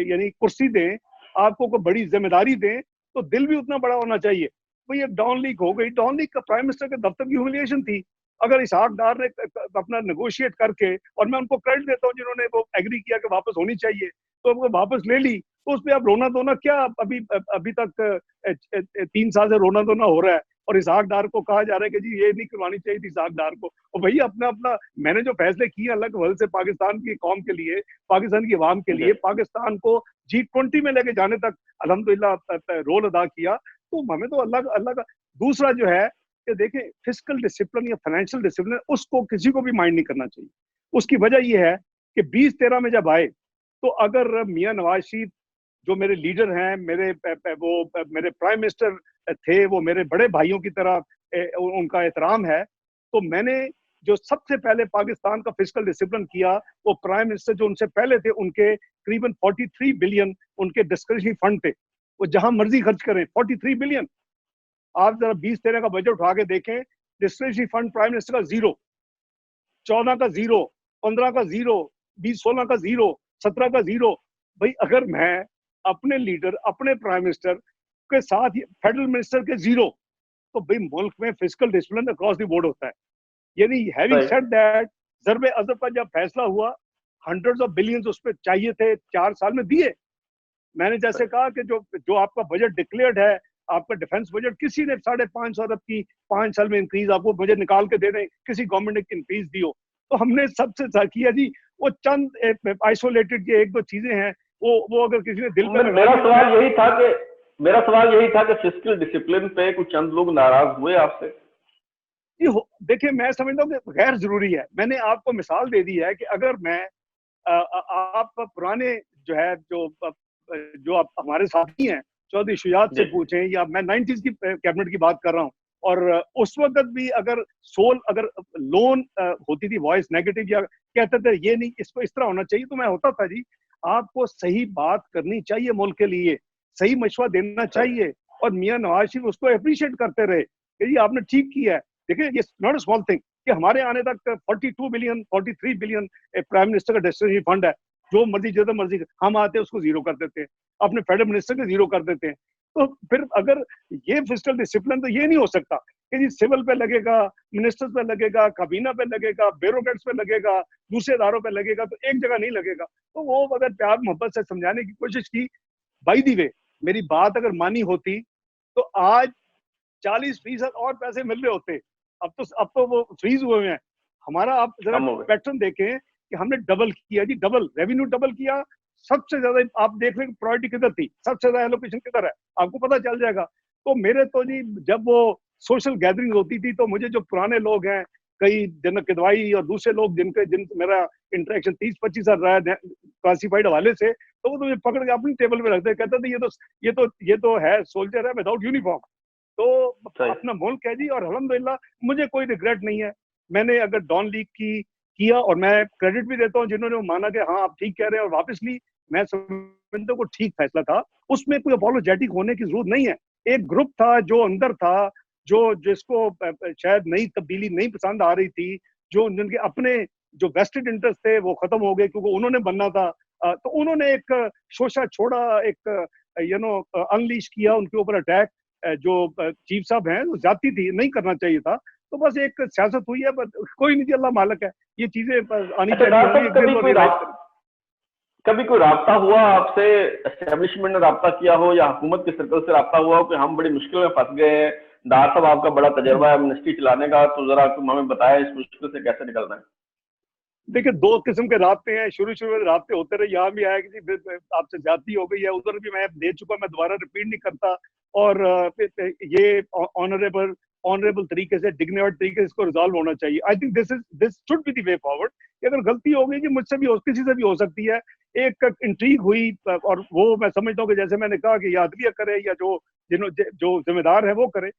یعنی کرسی دیں, آپ کو کوئی بڑی ذمہ داری دیں, تو دل بھی اتنا بڑا ہونا چاہیے. بھئی یہ ڈاؤن لیگ ہو گئی, ڈاؤن لیگ کا پرائم منسٹر کے دفتر کی ہیوملیشن تھی. اگر اسحاق ڈار نے اپنا نیگوشیٹ کر کے, اور میں ان کو کریڈٹ دیتا ہوں جنہوں نے وہ ایگری کیا کہ واپس ہونی چاہیے, تو وہ واپس لے لی, تو اس پہ اب رونا دھونا کیا, ابھی تک 3 سال سے رونا دھونا ہو رہا ہے, اور اسحاق ڈار کو کہا جا رہا ہے کہ جی یہ نہیں کروانی چاہیے تھی اسحاق ڈار کو. اور بھائی اپنا میں نے جو فیصلے کیے اللہ کے فضل سے پاکستان کی قوم کے لیے, پاکستان کی عوام کے لیے, پاکستان کو G20 میں لے کے جانے تک الحمدللہ رول ادا کیا, تو ہمیں تو اللہ کا. دوسرا جو ہے کہ دیکھیں فسکل ڈسپلن یا فائنینشیل ڈسپلن, اس کو کسی کو بھی مائنڈ نہیں کرنا چاہیے. اس کی وجہ یہ ہے کہ 2013 میں جب آئے تو اگر میاں نواز شریف جو میرے لیڈر ہیں, میرے پرائم منسٹر تھے, وہ میرے بڑے بھائیوں کی طرح ان کا احترام ہے, تو میں نے جو سب سے پہلے پاکستان کا فسکل ڈسپلن کیا وہ پرائم منسٹر جو ان سے پہلے تھے, ان کے قریباً 43 بلین ان کے ڈسکریشنری فنڈ تھے, وہ جہاں مرضی خرچ کریں. 43 بلین آپ ذرا 2013 کا بجٹ اٹھا کے دیکھیں, ڈسکریشنری فنڈ پرائم منسٹر کا 0, 14 کا 0, 15 کا 0, 16 کا 0, 17 کا 0. بھائی اگر میں اپنے لیڈر, اپنے پرائم منسٹر کے ساتھ فیڈرل منسٹر کے 0, تو بھائی ملک میں fiscal discipline across the board ہوتا ہے. یعنی having said that, Zarb Azb کا جب فیصلہ ہوا, ہنڈریڈز آف بلینز اس پہ چاہیے تھے, 4 سال میں دیے. میں نے جیسے کہا کہ جو آپ کا بجٹ ڈکلیئرڈ ہے, آپ کا ڈیفنس بجٹ, کسی نے 550 ارب کی 5 سال میں انکریز آپ کو بجٹ نکال کے دے دیں, کسی گورنمنٹ نے انکریز دی ہو, تو ہم نے سب سے کیا جی وہ چند آئسولیٹڈ یہ 1-2 چیزیں ہیں, وہ اگر کسی نے دل پہ میرا سوال یہی تھا کہ فسکل ڈسپلن پہ کچھ چند لوگ ناراض ہوئے آپ سے. دیکھیں میں سمجھتا ہوں کہ غیر ضروری ہے. میں نے آپ کو مثال دے دی ہے کہ اگر میں آپ پرانے جو ہے جو آپ ہمارے ساتھی ہیں چودھری شجاعت سے پوچھیں, یا میں 90s کی کیبنٹ کی بات کر رہا ہوں, اور اس وقت بھی اگر لون ہوتی تھی وائس نیگیٹو, یا کہتے تھے یہ نہیں اس کو اس طرح ہونا چاہیے, تو میں ہوتا تھا جی آپ کو صحیح بات کرنی چاہیے, ملک کے لیے صحیح مشورہ دینا چاہیے, اور میاں نواز شریف اس کو اپریشیٹ کرتے رہے کہ جی آپ نے ٹھیک کیا ہے. دیکھیں یہ ناٹ اے اسمال تھنگ کہ ہمارے آنے تک 42 بلین 43 بلین پرائم منسٹر کا ڈسکریشنری فنڈ ہے, جو مرضی جتنا مرضی ہم آتے اس کو 0 کر دیتے ہیں, اپنے فیڈرل منسٹر کے 0 کر دیتے ہیں. تو پھر اگر یہ فسکل ڈسپلن, تو یہ نہیں ہو سکتا کہ جی سول پہ لگے گا, منسٹر پہ لگے گا, کابینہ پہ لگے گا, بیوروکریٹس پہ لگے گا, دوسرے اداروں پہ لگے گا, تو ایک جگہ نہیں لگے گا. تو وہ اگر پیار محبت سے سمجھانے کی کوشش کی, بائی دی وے میری بات اگر مانی ہوتی تو آج 40% اور پیسے مل رہے ہوتے. اب تو وہ فریز ہوئے ہیں. ہمارا آپ ذرا پیٹرن دیکھیں کہ ہم نے ڈبل کیا جی, ڈبل ریونیو ڈبل کیا. سب سے زیادہ آپ دیکھ لیں پرائورٹی کدھر تھی, سب سے زیادہ ایلوکیشن کدھر ہے, آپ کو پتہ چل جائے گا. تو میرے تو جی جب وہ سوشل گیدرنگ ہوتی تھی, تو مجھے جو پرانے لوگ ہیں, کئی جنرل کدوائی اور دوسرے لوگ جن سے میرا انٹریکشن 30-25 سال رہا ہے کلاسیفائڈ حوالے سے, تو وہ مجھے پکڑ کے اپنی ٹیبل پہ رکھتے, کہتے تھے یہ تو ہے سولجر ہے وداؤٹ یونیفارم. تو اپنا ملک ہے جی, اور الحمدللہ مجھے کوئی ریگریٹ نہیں ہے. میں نے اگر ڈان لیگ کیا, اور میں کریڈٹ بھی دیتا ہوں جنہوں نے مانا کہ ہاں آپ ٹھیک کہہ رہے ہیں, اور واپس لی, میں سمجھتا ہوں کو ٹھیک فیصلہ تھا. اس میں کوئی اپولوجیٹک ہونے کی ضرورت نہیں ہے. ایک گروپ تھا جو اندر تھا, جس کو شاید نئی تبدیلی نہیں پسند آ رہی تھی, جن کے اپنے جو ویسٹڈ انٹرسٹ تھے وہ ختم ہو گئے کیونکہ انہوں نے بننا تھا. تو انہوں نے ایک شوشہ چھوڑا, ایک انلیش کیا ان کے اوپر اٹیک. جو چیف صاحب ہیں وہ زیادتی تھی, نہیں کرنا چاہیے تھا. تو بس ایک سیاست ہوئی ہے, کوئی نہیں جی, اللہ مالک ہے, یہ چیزیں آنی چاہیے. کبھی کوئی رابطہ ہوا آپ سے, اسٹیبلشمنٹ نے رابطہ کیا ہو یا حکومت کے سرکل سے رابطہ ہوا ہو کہ ہم بڑی مشکل میں پھنس گئے ہیں, ڈار صاحب آپ کا بڑا تجربہ ہے منسٹری چلانے کا, تو ذرا تم ہمیں بتائیں اس مشکل سے کیسے نکلنا ہے؟ دیکھیں 2 قسم کے رابطے ہیں. شروع میں رابطے ہوتے رہے, یہاں بھی آیا کہ جی آپ سے زیادتی ہو گئی ہے, ادھر بھی میں دے چکا, میں دوبارہ ریپیٹ نہیں کرتا. اور یہ آنریبل طریقے سے, ڈگنیفائڈ طریقے سے اس کو ریزالو ہونا چاہیے. I think this should be the way forward. اگر غلطی ہو گئی جی مجھ سے بھی, کسی سے بھی ہو سکتی ہے, ایک انٹریگ ہوئی, اور وہ میں سمجھتا ہوں کہ جیسے میں نے کہا کہ یا عدلیہ کرے یا جو ذمہ دار ہے وہ کرے.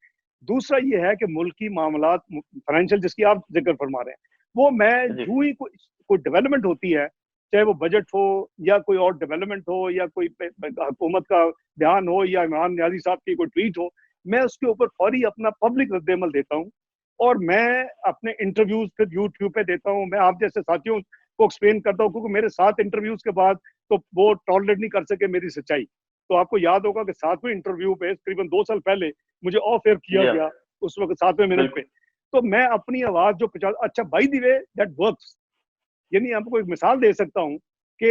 دوسرا یہ ہے کہ ملکی معاملات فائنینشیل جس کی آپ ذکر فرما رہے ہیں, وہ میں جو ہی کوئی ڈیولپمنٹ ہوتی ہے, چاہے وہ بجٹ ہو یا کوئی اور ڈیولپمنٹ ہو یا کوئی حکومت کا بیان ہو یا عمران نیازی صاحب کی کوئی ٹویٹ ہو, میں اس کے اوپر فوری اپنا پبلک رد عمل دیتا ہوں. اور میں اپنے انٹرویوز پھر یوٹیوب پہ دیتا ہوں. میں آپ جیسے ساتھیوں کو ایکسپلین کرتا ہوں, کیونکہ میرے 7 انٹرویوز کے بعد تو وہ ٹالریٹ نہیں کر سکے میری سچائی. تو آپ کو یاد ہوگا کہ 7ویں انٹرویو پہ تقریباً 2 سال پہلے مجھے آف ایئر کیا گیا, اس وقت 7ویں منٹ پہ. تو میں اپنی آواز جو 50، اچھا by the way that works. یعنی آپ کو ایک مثال دے سکتا ہوں کہ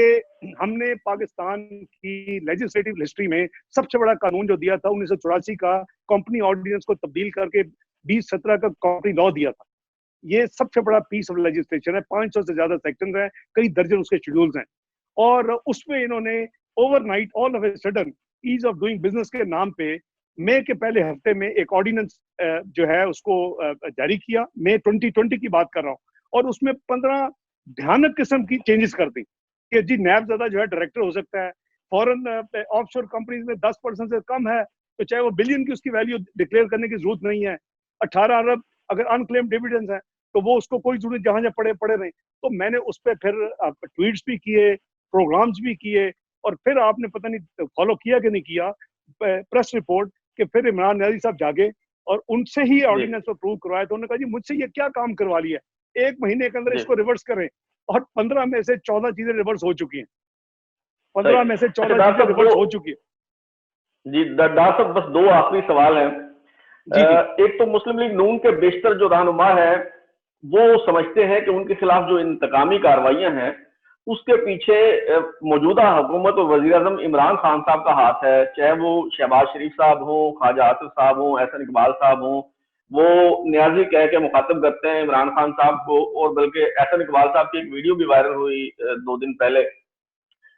ہم نے پاکستان کی لیجسلیٹو ہسٹری میں سب سے بڑا قانون جو دیا تھا 1984 کا، کمپنی آرڈیننس کو تبدیل کر کے 2017 کا کمپنی لا دیا تھا. یہ سب سے بڑا پیس آف لیجسلیشن ہے، 500 سے زیادہ سیکشنز ہیں، کئی درجن اس کے شیڈولز ہیں، اور اس میں انہوں نے over night all of a sudden as of doing business کے نام پہ مئی کے پہلے ہفتے میں ایک آرڈیننس جو ہے اس کو جاری کیا. مئی 2020 کی بات کر رہا ہوں، اور اس میں 15 بھیانک قسم کی چینجز کر دی کہ جی نیب زدہ جو ہے ڈائریکٹر ہو سکتا ہے، فورن آف شور کمپنیز میں 10% سے کم ہے تو چاہے وہ بلین کی اس کی ویلیو ڈکلیئر کرنے کی ضرورت نہیں ہے. 18 ارب اگر انکلیم ڈیویڈنڈز ہیں تو وہ اس کو کوئی ضرورت جہاں جہاں پڑے نہیں. تو میں نے اس پہ پھر ٹویٹس بھی کیے، پروگرامز بھی کیے، اور پھر آپ نے پتہ نہیں فالو کیا کہ نہیں کیا پریس رپورٹ کہ پھر عمران نیازی صاحب جاگے اور ان سے ہی آرڈیننس اپروو کروایا. تو انہوں نے کہا جی مجھ سے یہ کیا کام کروا لیا ہے، 1 مہینے کے اندر اس کو ریورس کریں، اور 15 میں سے 14 چیزیں ریورس ہو چکی ہیں. 15 میں سے 14 چیزیں ریورس ہو چکی ہیں. جی ڈاکٹر صاحب بس 2 آخری سوال ہیں. ایک تو مسلم لیگ نون کے بیشتر جو رہنما ہے وہ سمجھتے ہیں کہ ان کے خلاف جو انتقامی کارروائیاں ہیں اس کے پیچھے موجودہ حکومت اور وزیر اعظم عمران خان صاحب کا ہاتھ ہے، چاہے وہ شہباز شریف صاحب ہوں، خواجہ آصف صاحب ہوں، احسن اقبال صاحب ہوں. وہ نیازی کہہ کے مخاطب کرتے ہیں عمران خان صاحب کو، اور بلکہ احسن اقبال صاحب کی ایک ویڈیو بھی وائرل ہوئی 2 دن پہلے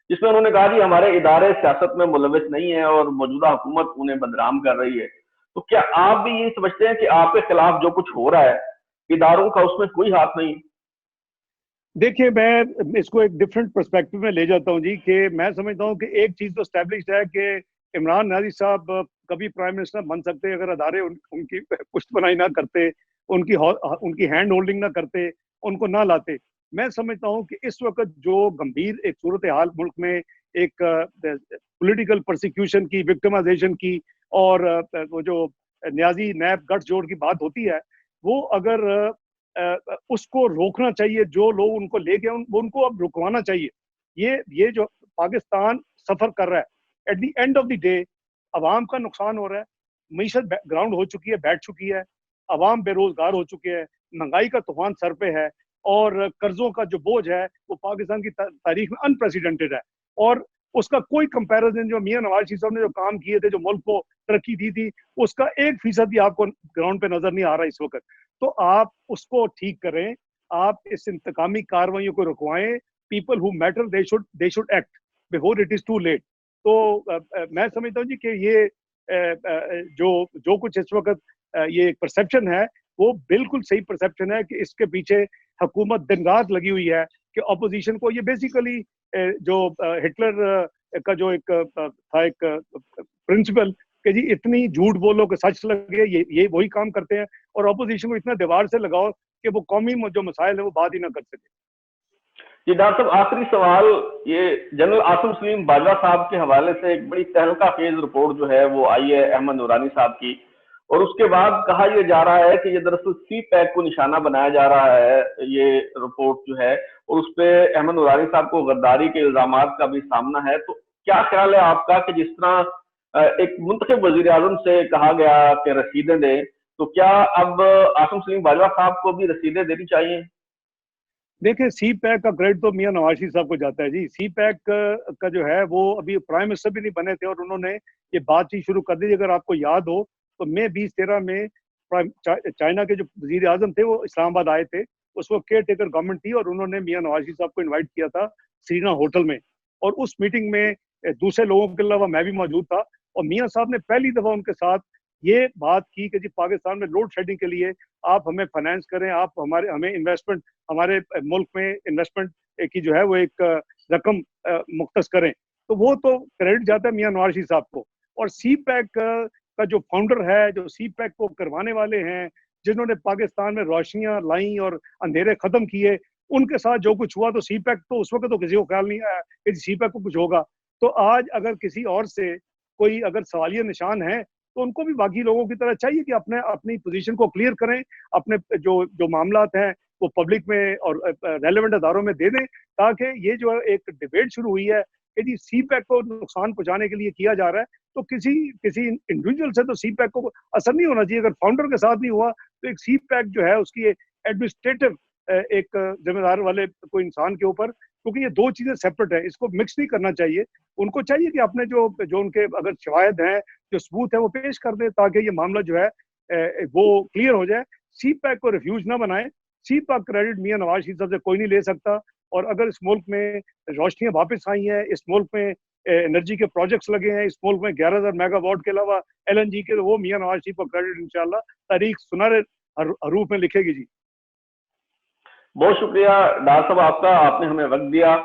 جس میں انہوں نے کہا جی ہمارے ادارے سیاست میں ملوث نہیں ہیں اور موجودہ حکومت انہیں بدنام کر رہی ہے. تو کیا آپ بھی یہ سمجھتے ہیں کہ آپ کے خلاف جو کچھ ہو رہا ہے اداروں کا اس میں کوئی ہاتھ نہیں؟ دیکھیے میں اس کو ایک ڈفرینٹ پرسپیکٹو میں لے جاتا ہوں جی، کہ میں سمجھتا ہوں کہ ایک چیز تو اسٹیبلشڈ ہے کہ عمران نیازی صاحب کبھی پرائم منسٹر بن سکتے اگر ادارے ان کی پشت پناہی نہ کرتے، ان کی ہینڈ ہولڈنگ نہ کرتے، ان کو نہ لاتے. میں سمجھتا ہوں کہ اس وقت جو گمبھیر ایک صورتحال ملک میں ایک پولیٹیکل پرسیکیوشن کی، وکٹمائزیشن کی، اور وہ جو نیازی نیب گٹھ جوڑ کی بات ہوتی ہے، وہ اگر اس کو روکنا چاہیے، جو لوگ ان کو لے گئے ان کو اب رکوانا چاہیے. یہ جو پاکستان سفر کر رہا ہے at the end of the day عوام کا نقصان ہو رہا ہے، معیشت گراؤنڈ ہو چکی ہے، بیٹھ چکی ہے، عوام بے روزگار ہو چکے ہیں، مہنگائی کا طوفان سر پہ ہے، اور قرضوں کا جو بوجھ ہے وہ پاکستان کی تاریخ میں انپریسیڈنٹڈ ہے. اور اس کا کوئی کمپیریزن جو میاں نواز شریف صاحب نے جو کام کیے تھے، جو ملک کو ترقی دی تھی، اس کا 1% بھی آپ کو گراؤنڈ پہ نظر نہیں آ رہا اس وقت. تو آپ اس کو ٹھیک کریں، آپ اس انتقامی کارروائیوں کو رکوائیں. People who matter they should act before it is too late. تو میں سمجھتا ہوں جی کہ یہ جو کچھ اس وقت یہ پرسیپشن ہے وہ بالکل صحیح پرسیپشن ہے کہ اس کے پیچھے حکومت دن رات لگی ہوئی ہے کہ اپوزیشن کو، یہ بیسیکلی جو ہٹلر کا جو ایک تھا ایک پرنسپل کہ جی اتنی جھوٹ بولو کہ سچ لگے، یہ وہی کام کرتے ہیں، اور اپوزیشن کو اتنا دیوار سے لگاؤ کہ وہ قومی جو مسائل ہیں وہ بات ہی نہ کر سکے. جی ڈاکٹر صاحب آخری سوال، یہ جنرل عاصم سلیم باجوہ صاحب کے حوالے سے ایک بڑی تہلکہ خیز رپورٹ جو ہے وہ آئی ہے احمد نورانی صاحب کی، اور اس کے بعد کہا یہ جا رہا ہے کہ یہ دراصل سی پیک کو نشانہ بنایا جا رہا ہے یہ رپورٹ جو ہے، اور اس پہ احمد نورانی صاحب کو غداری کے الزامات کا بھی سامنا ہے. تو کیا خیال ہے آپ کا کہ جس طرح ایک منتخب وزیر اعظم سے کہا گیا کہ رسیدیں دیں، تو کیا اب عاصم سلیم باجوہ صاحب کو بھی رسیدیں دینی چاہیے؟ دیکھیں سی پیک کا کریڈٹ تو میاں نواز شریف صاحب کو جاتا ہے جی. سی پیک کا جو ہے وہ ابھی پرائم منسٹر بھی نہیں بنے تھے اور انہوں نے یہ بات چیت شروع کر دی. اگر آپ کو یاد ہو تو مئی 2013 میں چائنا کے جو وزیر اعظم تھے وہ اسلام آباد آئے تھے، اس وقت کیئر ٹیکر گورنمنٹ تھی، اور انہوں نے میاں نواز شریف صاحب کو انوائٹ کیا تھا سرینا ہوٹل میں، اور اس میٹنگ میں دوسرے لوگوں کے علاوہ میں بھی موجود تھا. اور میاں صاحب نے پہلی دفعہ ان کے ساتھ یہ بات کی کہ جی پاکستان میں لوڈ شیڈنگ کے لیے آپ ہمیں فائنینس کریں، آپ ہمیں انویسٹمنٹ، ہمارے ملک میں انویسٹمنٹ کی جو ہے وہ ایک رقم مختص کریں. تو وہ تو کریڈٹ جاتا ہے میاں نواز شریف صاحب کو. اور سی پیک کا جو فاؤنڈر ہے، جو سی پیک کو کروانے والے ہیں، جنہوں نے پاکستان میں روشنیاں لائیں اور اندھیرے ختم کیے، ان کے ساتھ جو کچھ ہوا، تو سی پیک تو اس وقت تو کسی کو خیال نہیں آیا کہ سی پیک کو کچھ ہوگا. تو آج اگر کسی اور سے کوئی اگر سوالیہ نشان ہے تو ان کو بھی باقی لوگوں کی طرح چاہیے کہ اپنی پوزیشن کو کلیئر کریں، اپنے جو معاملات ہیں وہ پبلک میں اور ریلیونٹ اداروں میں دے دیں، تاکہ یہ جو ایک ڈیبیٹ شروع ہوئی ہے کہ جی سی پیک کو نقصان پہنچانے کے لیے کیا جا رہا ہے، تو کسی انڈیویجول سے تو سی پیک کو اثر نہیں ہونا چاہیے. اگر فاؤنڈر کے ساتھ نہیں ہوا تو ایک سی پیک جو ہے اس کی ایڈمنسٹریٹو ایک ذمہ دار والے کوئی انسان کے اوپر, کیونکہ یہ دو چیزیں سیپریٹ ہیں, اس کو مکس نہیں کرنا چاہیے. ان کو چاہیے کہ اپنے جو ان کے اگر شواہد ہیں, جو ثبوت ہے, وہ پیش کر دیں تاکہ یہ معاملہ جو ہے وہ کلیئر ہو جائے. سی پیک کو ریفیوز نہ بنائیں. سی پیک کریڈٹ میاں نواز شریف صاحب سے کوئی نہیں لے سکتا. اور اگر اس ملک میں روشنیاں واپس آئی ہیں, اس ملک میں انرجی کے پروجیکٹس لگے ہیں, اس ملک میں 11,000 میگا واٹ کے علاوہ LNG کے, وہ میاں نواز شریف کو کریڈٹ انشاءاللہ تاریخ سنہرے حروف میں لکھے گی. جی بہت شکریہ ڈار صاحب آپ کا, آپ نے ہمیں وقت دیا.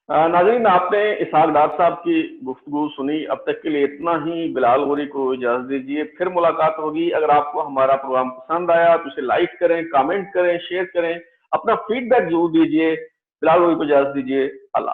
ناظرین, آپ نے اسحاق ڈار صاحب کی گفتگو سنی. اب تک کے لیے اتنا ہی. بلال غوری کو اجازت دیجیے, پھر ملاقات ہوگی. اگر آپ کو ہمارا پروگرام پسند آیا تو اسے لائک کریں, کامنٹ کریں, شیئر کریں, اپنا فیڈ بیک ضرور دیجیے. بلال غوری کو اجازت دیجیے. اللہ.